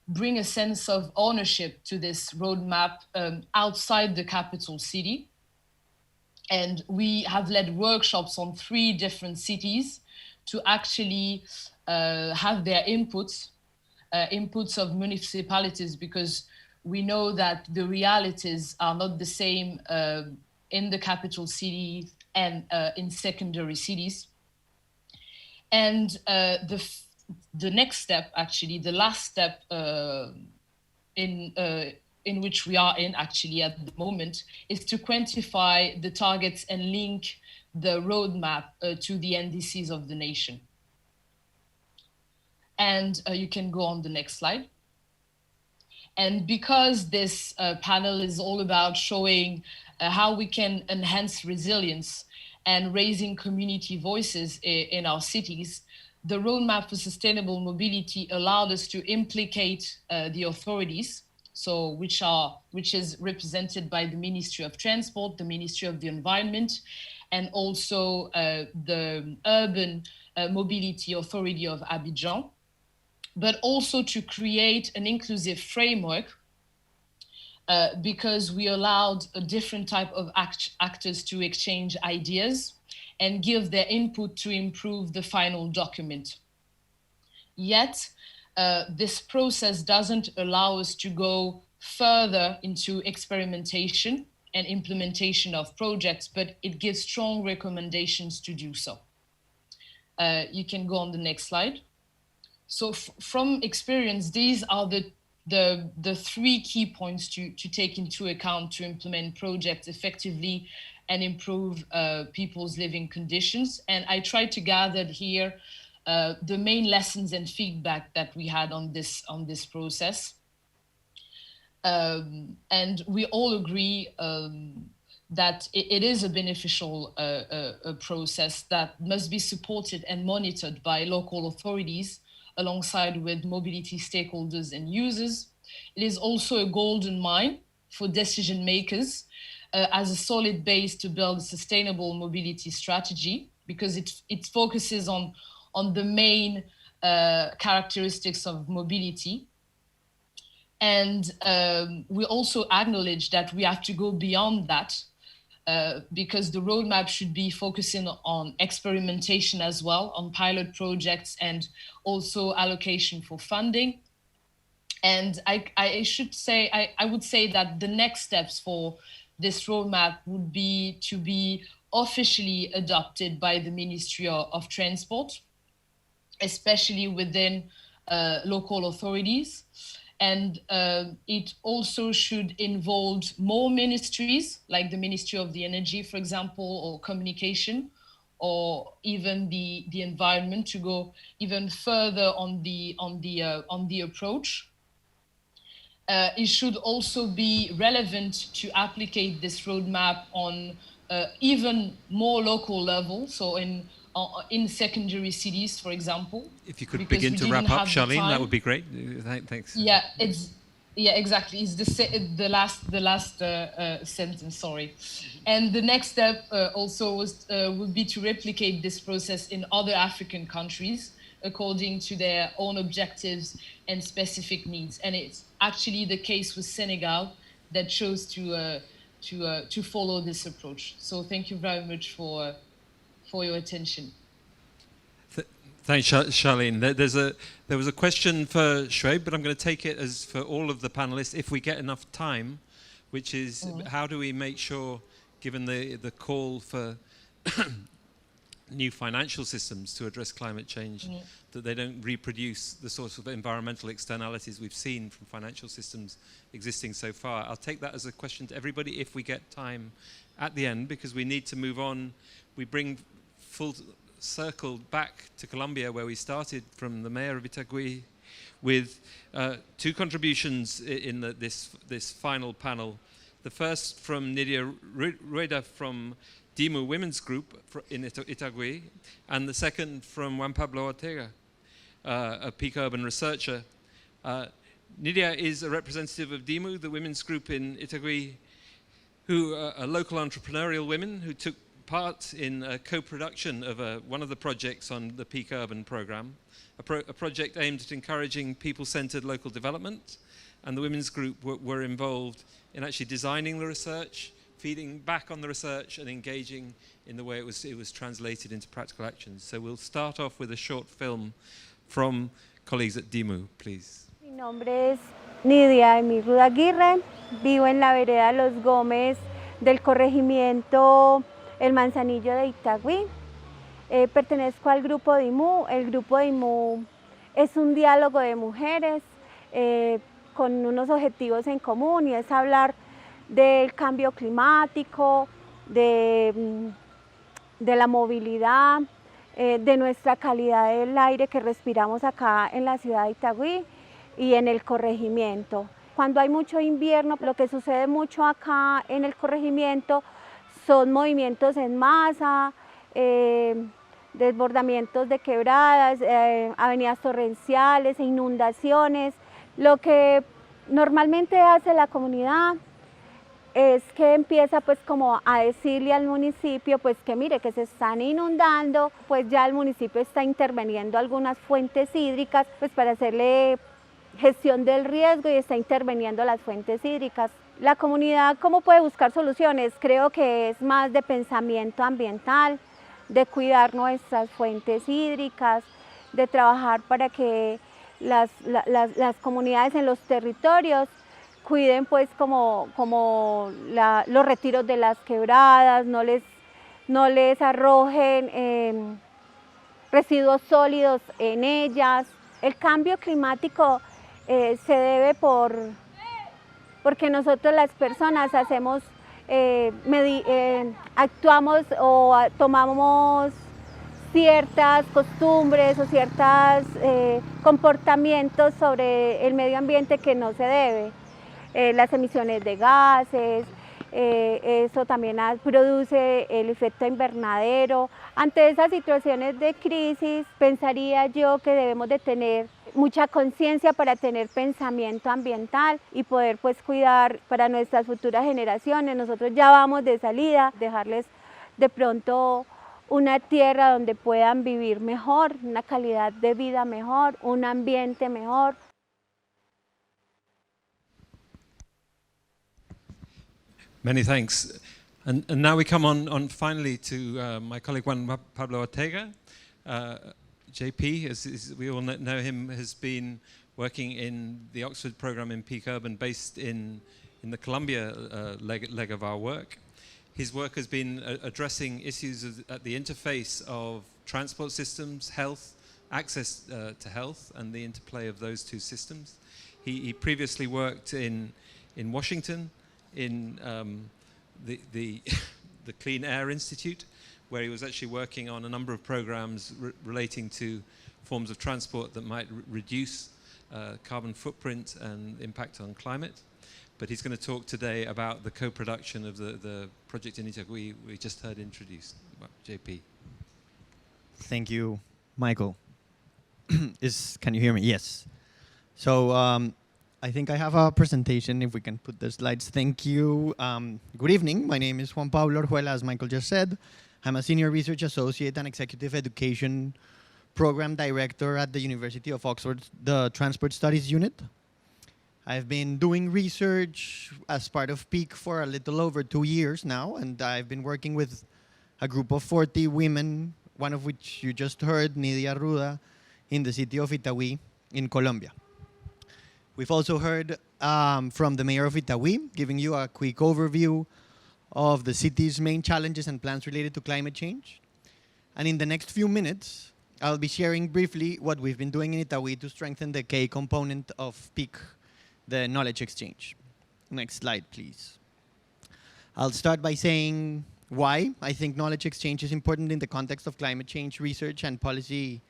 bring a sense of ownership to this roadmap outside the capital city. And we have led workshops on 3 different cities to actually have their inputs of municipalities, because we know that the realities are not the same in the capital city and in secondary cities. And the next step, actually, the last step in which we are in actually at the moment, is to quantify the targets and link the roadmap to the NDCs of the nation. And you can go on the next slide. And because this panel is all about showing how we can enhance resilience and raising community voices in our cities, the Roadmap for Sustainable Mobility allowed us to implicate the authorities, so which is represented by the Ministry of Transport, the Ministry of the Environment, and also the Urban Mobility Authority of Abidjan, but also to create an inclusive framework because we allowed a different type of actors to exchange ideas and give their input to improve the final document. Yet, this process doesn't allow us to go further into experimentation and implementation of projects, but it gives strong recommendations to do so. You can go on the next slide. So from experience, these are the 3 key points to take into account to implement projects effectively and improve people's living conditions. And I tried to gather here the main lessons and feedback that we had on this process. And we all agree that it is a beneficial process that must be supported and monitored by local authorities alongside with mobility stakeholders and users. It is also a golden mine for decision makers as a solid base to build a sustainable mobility strategy, because it focuses on the main characteristics of mobility. And we also acknowledge that we have to go beyond that because the roadmap should be focusing on experimentation as well, on pilot projects and also allocation for funding. And I would say that the next steps for this roadmap would be to be officially adopted by the Ministry of Transport, especially within local authorities. And it also should involve more ministries, like the Ministry of the Energy, for example, or communication, or even the environment, to go even further on the approach. It should also be relevant to applicate this roadmap on even more local level, so in secondary cities, for example. If you could begin to wrap up, Charlene, that would be great. Thanks. Yeah, exactly. It's the last sentence. Sorry. And the next step also would be to replicate this process in other African countries according to their own objectives and specific needs. And it's actually the case with Senegal that chose to follow this approach. So thank you very much for your attention. Thanks, Charlene. There was a question for Shoaib, but I'm going to take it as for all of the panelists, if we get enough time, which is how do we make sure, given the call for new financial systems to address climate change, that they don't reproduce the sorts of environmental externalities we've seen from financial systems existing so far. I'll take that as a question to everybody if we get time at the end, because we need to move on. We bring full circle back to Colombia, where we started, from the mayor of Itagüí, with 2 contributions in this final panel. The first from Nidia Rueda from DIMU Women's Group in Itagüí, and the second from Juan Pablo Ortega, a peak urban researcher. Nidia is a representative of DIMU, the women's group in Itagüí, who are local entrepreneurial women who took part in a co-production of one of the projects on the Peak Urban program, a project aimed at encouraging people-centered local development. And the women's group were involved in actually designing the research, feeding back on the research and engaging in the way it was translated into practical actions. So we'll start off with a short film from colleagues at DIMU, please. Mi nombre es Nidia Emil Ruda Aguirre, vivo en la vereda Los Gómez del corregimiento El Manzanillo de Itagüí. Pertenezco al grupo DIMU. El grupo DIMU es un diálogo de mujeres con unos objetivos en común, y es hablar del cambio climático, de la movilidad, de nuestra calidad del aire que respiramos acá en la ciudad de Itagüí y en el corregimiento. Cuando hay mucho invierno, lo que sucede mucho acá en el corregimiento son movimientos en masa, desbordamientos de quebradas, avenidas torrenciales e inundaciones. Lo que normalmente hace la comunidad es que empieza pues como a decirle al municipio pues que mire que se están inundando, pues ya el municipio está interviniendo algunas fuentes hídricas pues para hacerle gestión del riesgo, y está interviniendo las fuentes hídricas. La comunidad, ¿cómo puede buscar soluciones? Creo que es más de pensamiento ambiental, de cuidar nuestras fuentes hídricas, de trabajar para que las comunidades en los territorios cuiden pues como los retiros de las quebradas, no les arrojen residuos sólidos en ellas. El cambio climático se debe porque nosotros las personas hacemos, actuamos o tomamos ciertas costumbres o ciertos comportamientos sobre el medio ambiente que no se debe. Las emisiones de gases, eso también produce el efecto invernadero. Ante esas situaciones de crisis, pensaría yo que debemos de tener mucha conciencia para tener pensamiento ambiental y poder pues cuidar para nuestras futuras generaciones. Nosotros ya vamos de salida, dejarles de pronto una tierra donde puedan vivir mejor, una calidad de vida mejor, un ambiente mejor. Many thanks. And now we come on finally to my colleague Juan Pablo Ortega. JP, as we all know him, has been working in the Oxford program in Peak Urban, based in the Columbia leg of our work. His work has been addressing issues at the interface of transport systems, health, access to health, and the interplay of those two systems. He previously worked in Washington, in the Clean Air Institute, where he was actually working on a number of programs relating to forms of transport that might reduce carbon footprint and impact on climate. But he's going to talk today about the co-production of the project in Itagüí we just heard introduced. JP. Thank you, Michael. Can you hear me? Yes. So I think I have a presentation, if we can put the slides. Thank you. Good evening. My name is Juan Pablo Orjuela, as Michael just said. I'm a senior research associate and executive education program director at the University of Oxford, the Transport Studies Unit. I've been doing research as part of PEAK for a little over 2 years now, and I've been working with a group of 40 women, one of which you just heard, Nidia Ruda, in the city of Itagüí in Colombia. We've also heard from the mayor of Itagüí, giving you a quick overview of the city's main challenges and plans related to climate change. And in the next few minutes, I'll be sharing briefly what we've been doing in Itagüí to strengthen the K component of PEAK, the knowledge exchange. Next slide, please. I'll start by saying why I think knowledge exchange is important in the context of climate change research and policy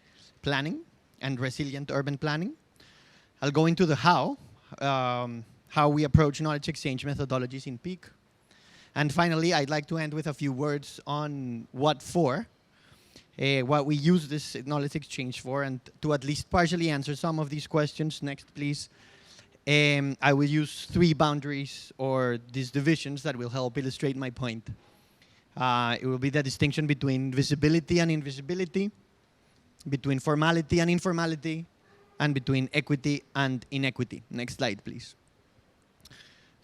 planning and resilient urban planning. I'll go into the how we approach knowledge exchange methodologies in PEAK. And finally, I'd like to end with a few words on what we use this knowledge exchange for, and to at least partially answer some of these questions. Next, please. I will use 3 boundaries, or these divisions, that will help illustrate my point. It will be the distinction between visibility and invisibility, between formality and informality, and between equity and inequity. Next slide, please.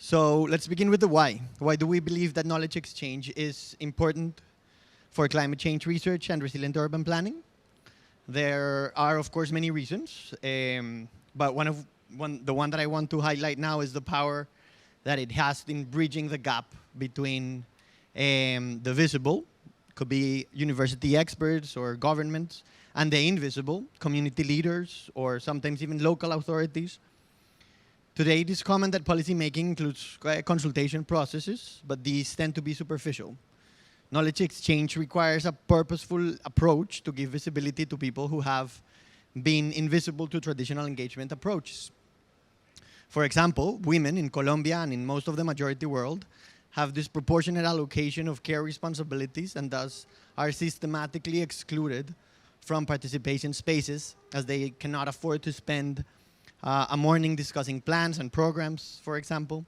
So let's begin with the why. Why do we believe that knowledge exchange is important for climate change research and resilient urban planning? There are, of course, many reasons, but the one that I want to highlight now is the power that it has in bridging the gap between the visible, could be university experts or governments, and the invisible, community leaders or sometimes even local authorities. Today, it is common that policymaking includes consultation processes, but these tend to be superficial. Knowledge exchange requires a purposeful approach to give visibility to people who have been invisible to traditional engagement approaches. For example, women in Colombia and in most of the majority world have disproportionate allocation of care responsibilities and thus are systematically excluded from participation spaces as they cannot afford to spend a morning discussing plans and programs, for example.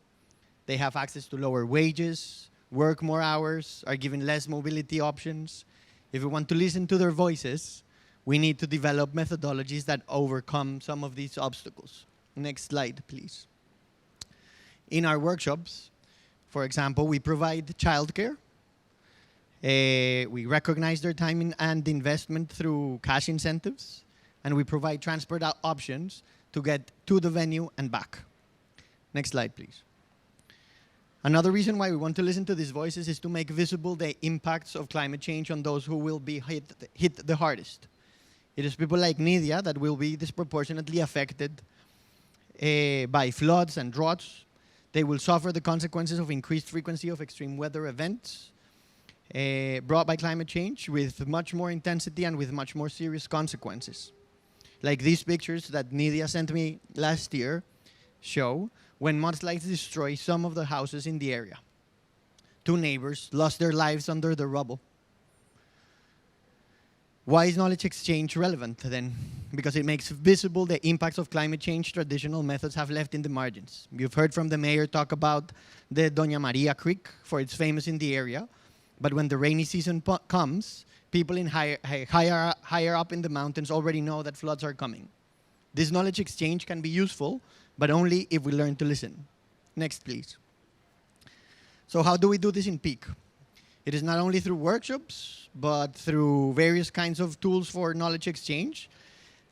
They have access to lower wages, work more hours, are given less mobility options. If we want to listen to their voices, we need to develop methodologies that overcome some of these obstacles. Next slide, please. In our workshops, for example, we provide childcare. We recognize their time and investment through cash incentives, and we provide transport options to get to the venue and back. Next slide, please. Another reason why we want to listen to these voices is to make visible the impacts of climate change on those who will be hit the hardest. It is people like Nidia that will be disproportionately affected by floods and droughts. They will suffer the consequences of increased frequency of extreme weather events brought by climate change with much more intensity and with much more serious consequences. Like these pictures that Nidia sent me last year show when mudslides destroy some of the houses in the area. 2 neighbors lost their lives under the rubble. Why is knowledge exchange relevant then? Because it makes visible the impacts of climate change traditional methods have left in the margins. You've heard from the mayor talk about the Doña Maria Creek, for it's famous in the area. But when the rainy season comes, people in higher up in the mountains already know that floods are coming. This knowledge exchange can be useful, but only if we learn to listen. Next, please. So how do we do this in Peak? It is not only through workshops, but through various kinds of tools for knowledge exchange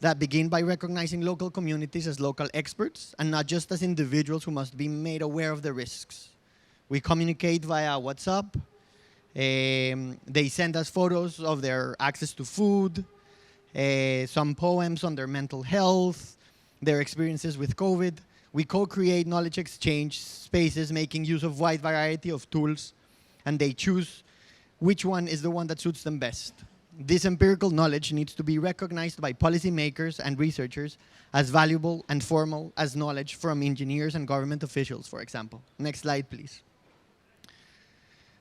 that begin by recognizing local communities as local experts and not just as individuals who must be made aware of the risks. We communicate via WhatsApp. They send us photos of their access to food, some poems on their mental health, their experiences with COVID. We co-create knowledge exchange spaces making use of wide variety of tools, and they choose which one is the one that suits them best. This empirical knowledge needs to be recognized by policymakers and researchers as valuable and formal as knowledge from engineers and government officials, for example. Next slide, please.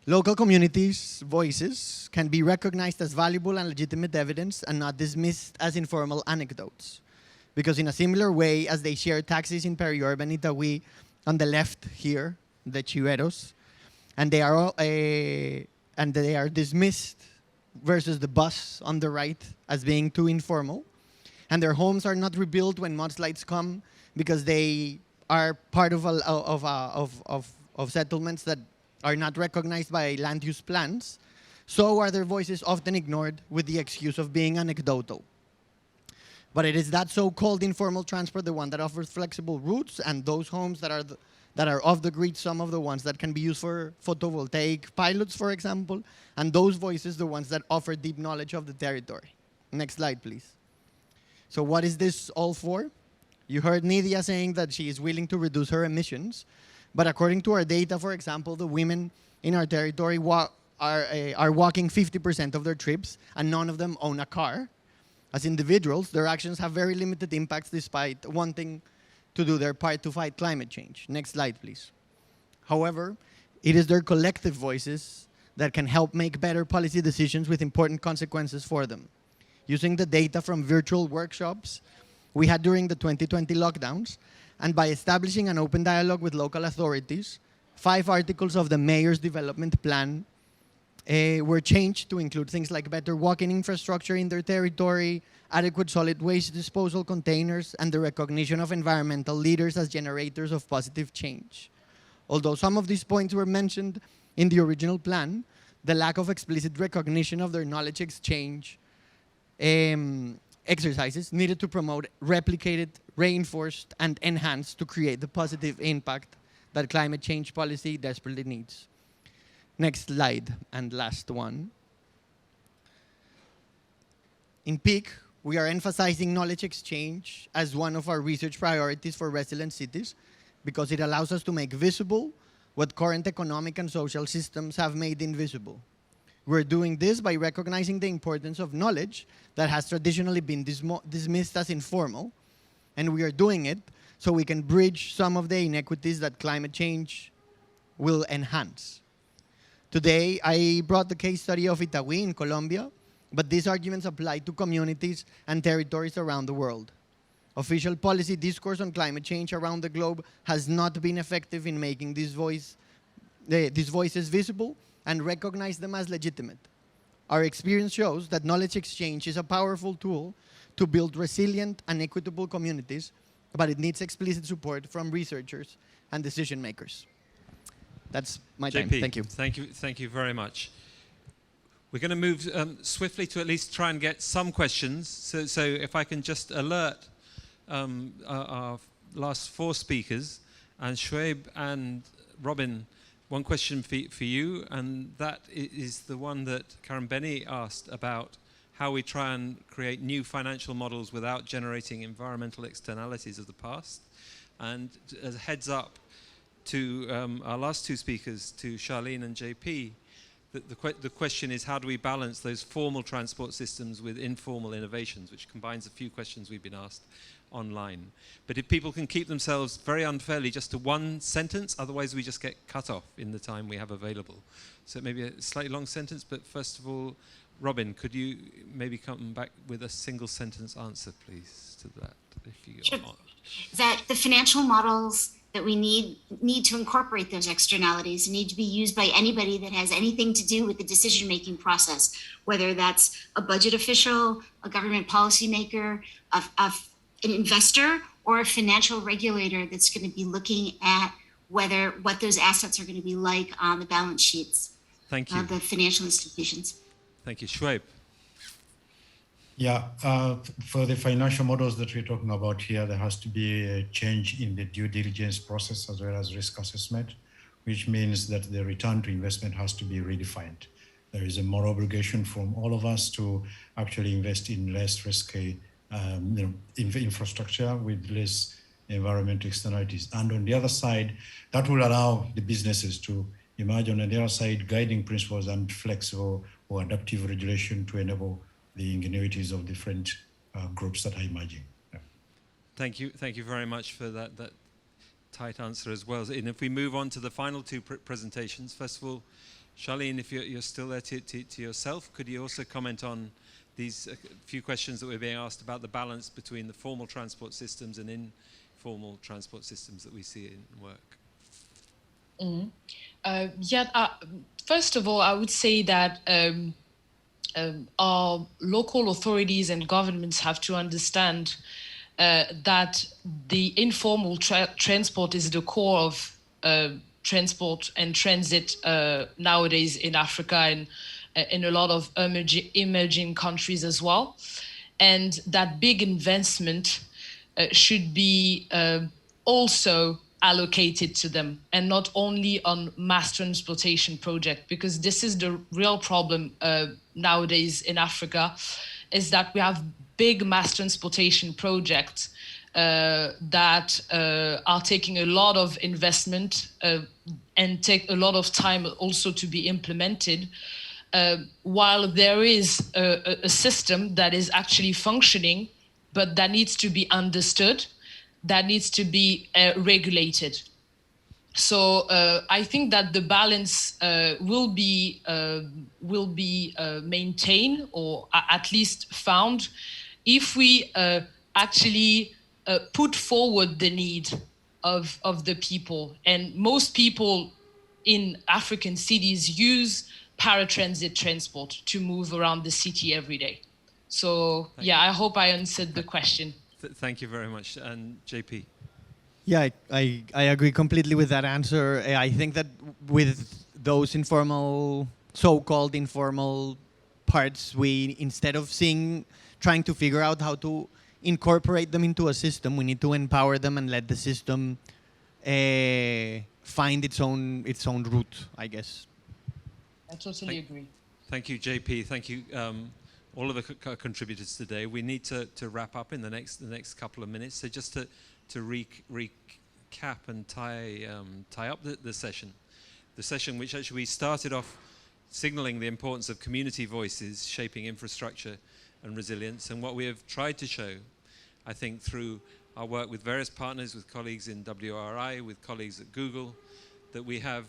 Local communities' voices can be recognized as valuable and legitimate evidence and not dismissed as informal anecdotes. Because in a similar way as they share taxis in peri-urban Itagüí on the left here, the chiveros, and they are dismissed versus the bus on the right as being too informal, and their homes are not rebuilt when mudslides come because they are part of settlements that are not recognized by land use plans, so are their voices often ignored with the excuse of being anecdotal. But it is that so-called informal transport, the one that offers flexible routes, and those homes that are off the grid, some of the ones that can be used for photovoltaic pilots, for example, and those voices, the ones that offer deep knowledge of the territory. Next slide, please. So what is this all for? You heard Nidia saying that she is willing to reduce her emissions, but according to our data, for example, the women in our territory are walking 50% of their trips, and none of them own a car. As individuals, their actions have very limited impacts despite wanting to do their part to fight climate change. Next slide, please. However, it is their collective voices that can help make better policy decisions with important consequences for them. Using the data from virtual workshops we had during the 2020 lockdowns, and by establishing an open dialogue with local authorities, 5 articles of the mayor's development plan were changed to include things like better walking infrastructure in their territory, adequate solid waste disposal containers, and the recognition of environmental leaders as generators of positive change. Although some of these points were mentioned in the original plan, the lack of explicit recognition of their knowledge exchange exercises needed to promote, replicated, reinforced, and enhanced to create the positive impact that climate change policy desperately needs. Next slide, and last one. In PEAK, we are emphasizing knowledge exchange as one of our research priorities for resilient cities because it allows us to make visible what current economic and social systems have made invisible. We're doing this by recognizing the importance of knowledge that has traditionally been dismissed as informal, and we are doing it so we can bridge some of the inequities that climate change will enhance. Today, I brought the case study of Itagüí in Colombia, but these arguments apply to communities and territories around the world. Official policy discourse on climate change around the globe has not been effective in making these voices visible and recognize them as legitimate. Our experience shows that knowledge exchange is a powerful tool to build resilient and equitable communities, but it needs explicit support from researchers and decision makers. That's my time. Thank you. Thank you very much. We're going to move swiftly to at least try and get some questions. So if I can just alert our last four speakers, and Shoaib and Robin, one question for you, and that is the one that Karen Benny asked about how we try and create new financial models without generating environmental externalities of the past. And as a heads up to our last two speakers, to Charlene and JP, the question is, how do we balance those formal transport systems with informal innovations, which combines a few questions we've been asked online. But if people can keep themselves very unfairly just to one sentence, otherwise we just get cut off in the time we have available. So maybe a slightly long sentence, but first of all, Robin, could you maybe come back with a single sentence answer, please, to that? If you sure. That the financial models that we need to incorporate those externalities need to be used by anybody that has anything to do with the decision-making process, whether that's a budget official, a government policymaker, an investor, or a financial regulator that's going to be looking at what those assets are going to be like on the balance sheets. Thank you. Of the financial institutions. Thank you. Shoaib. Yeah, for the financial models that we're talking about here, there has to be a change in the due diligence process as well as risk assessment, which means that the return to investment has to be redefined. There is a moral obligation from all of us to actually invest in less risky infrastructure with less environmental externalities. And on the other side, that will allow the businesses to emerge on the other side, guiding principles and flexible or adaptive regulation to enable the ingenuities of different groups that are emerging. Yeah. Thank you very much for that tight answer as well. And if we move on to the final two presentations, first of all, Charlene, if you're still there to yourself, could you also comment on these few questions that we're being asked about the balance between the formal transport systems and informal transport systems that we see in work? First of all, I would say that our local authorities and governments have to understand that the informal transport is the core of transport and transit nowadays in Africa and in a lot of emerging countries as well. And that big investment should be also allocated to them, and not only on mass transportation project, because this is the real problem nowadays in Africa, is that we have big mass transportation projects that are taking a lot of investment and take a lot of time also to be implemented, while there is a system that is actually functioning, but that needs to be understood, that needs to be regulated. So I think that the balance will be maintained, or at least found, if we actually put forward the need of the people. And most people in African cities use paratransit transport to move around the city every day. So I hope I answered the question. Thank you very much. And JP? Yeah, I agree completely with that answer. I think that with those informal, so-called informal parts, we, instead of trying to figure out how to incorporate them into a system, we need to empower them and let the system find its own route, I guess. I totally agree. Thank you, JP. Thank you, all of the contributors today. We need to wrap up in the next couple of minutes. So just to recap and tie up the session which actually we started off signaling the importance of community voices shaping infrastructure and resilience, and what we have tried to show, I think, through our work with various partners, with colleagues in WRI, with colleagues at Google, that we have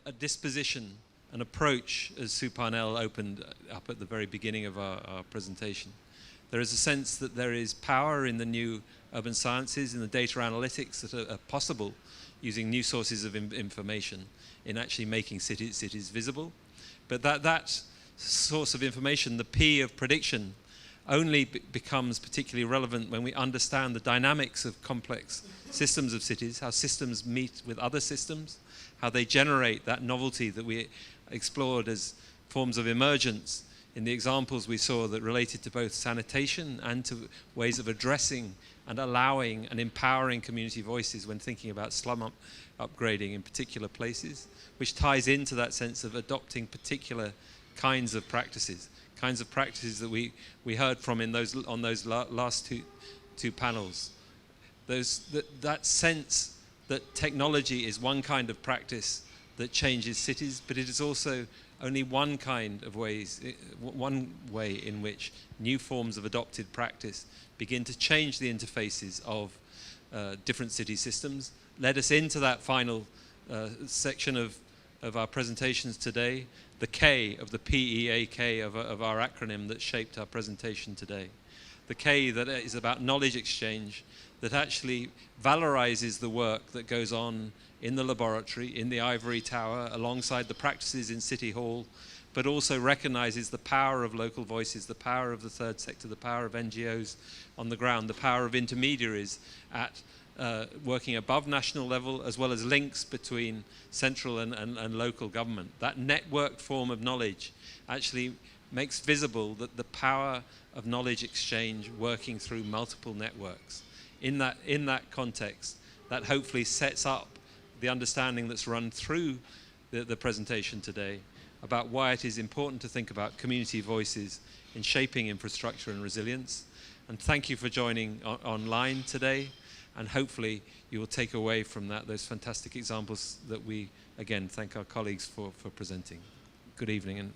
a disposition, an approach, as Sue Parnell opened up at the very beginning of our presentation. There is a sense that there is power in the new urban sciences, in the data analytics that are possible using new sources of information in actually making cities visible. But that source of information, the P of prediction, only becomes particularly relevant when we understand the dynamics of complex systems of cities, how systems meet with other systems, how they generate that novelty that we explored as forms of emergence in the examples we saw that related to both sanitation and to ways of addressing and allowing and empowering community voices when thinking about slum upgrading in particular places, which ties into that sense of adopting particular kinds of practices that we heard from on those last two panels. That sense that technology is one kind of practice that changes cities, but it is also only one way in which new forms of adopted practice begin to change the interfaces of different city systems. Led us into that final section of our presentations today, the K of the PEAK of our acronym that shaped our presentation today. The K that is about knowledge exchange, that actually valorizes the work that goes on in the laboratory, in the ivory tower, alongside the practices in City Hall, but also recognizes the power of local voices, the power of the third sector, the power of NGOs on the ground, the power of intermediaries at working above national level, as well as links between central and local government. That networked form of knowledge actually makes visible that the power of knowledge exchange working through multiple networks. In that context, that hopefully sets up the understanding that's run through the presentation today about why it is important to think about community voices in shaping infrastructure and resilience. And thank you for joining online today. And hopefully you will take away from that those fantastic examples that we, again, thank our colleagues for presenting. Good evening. And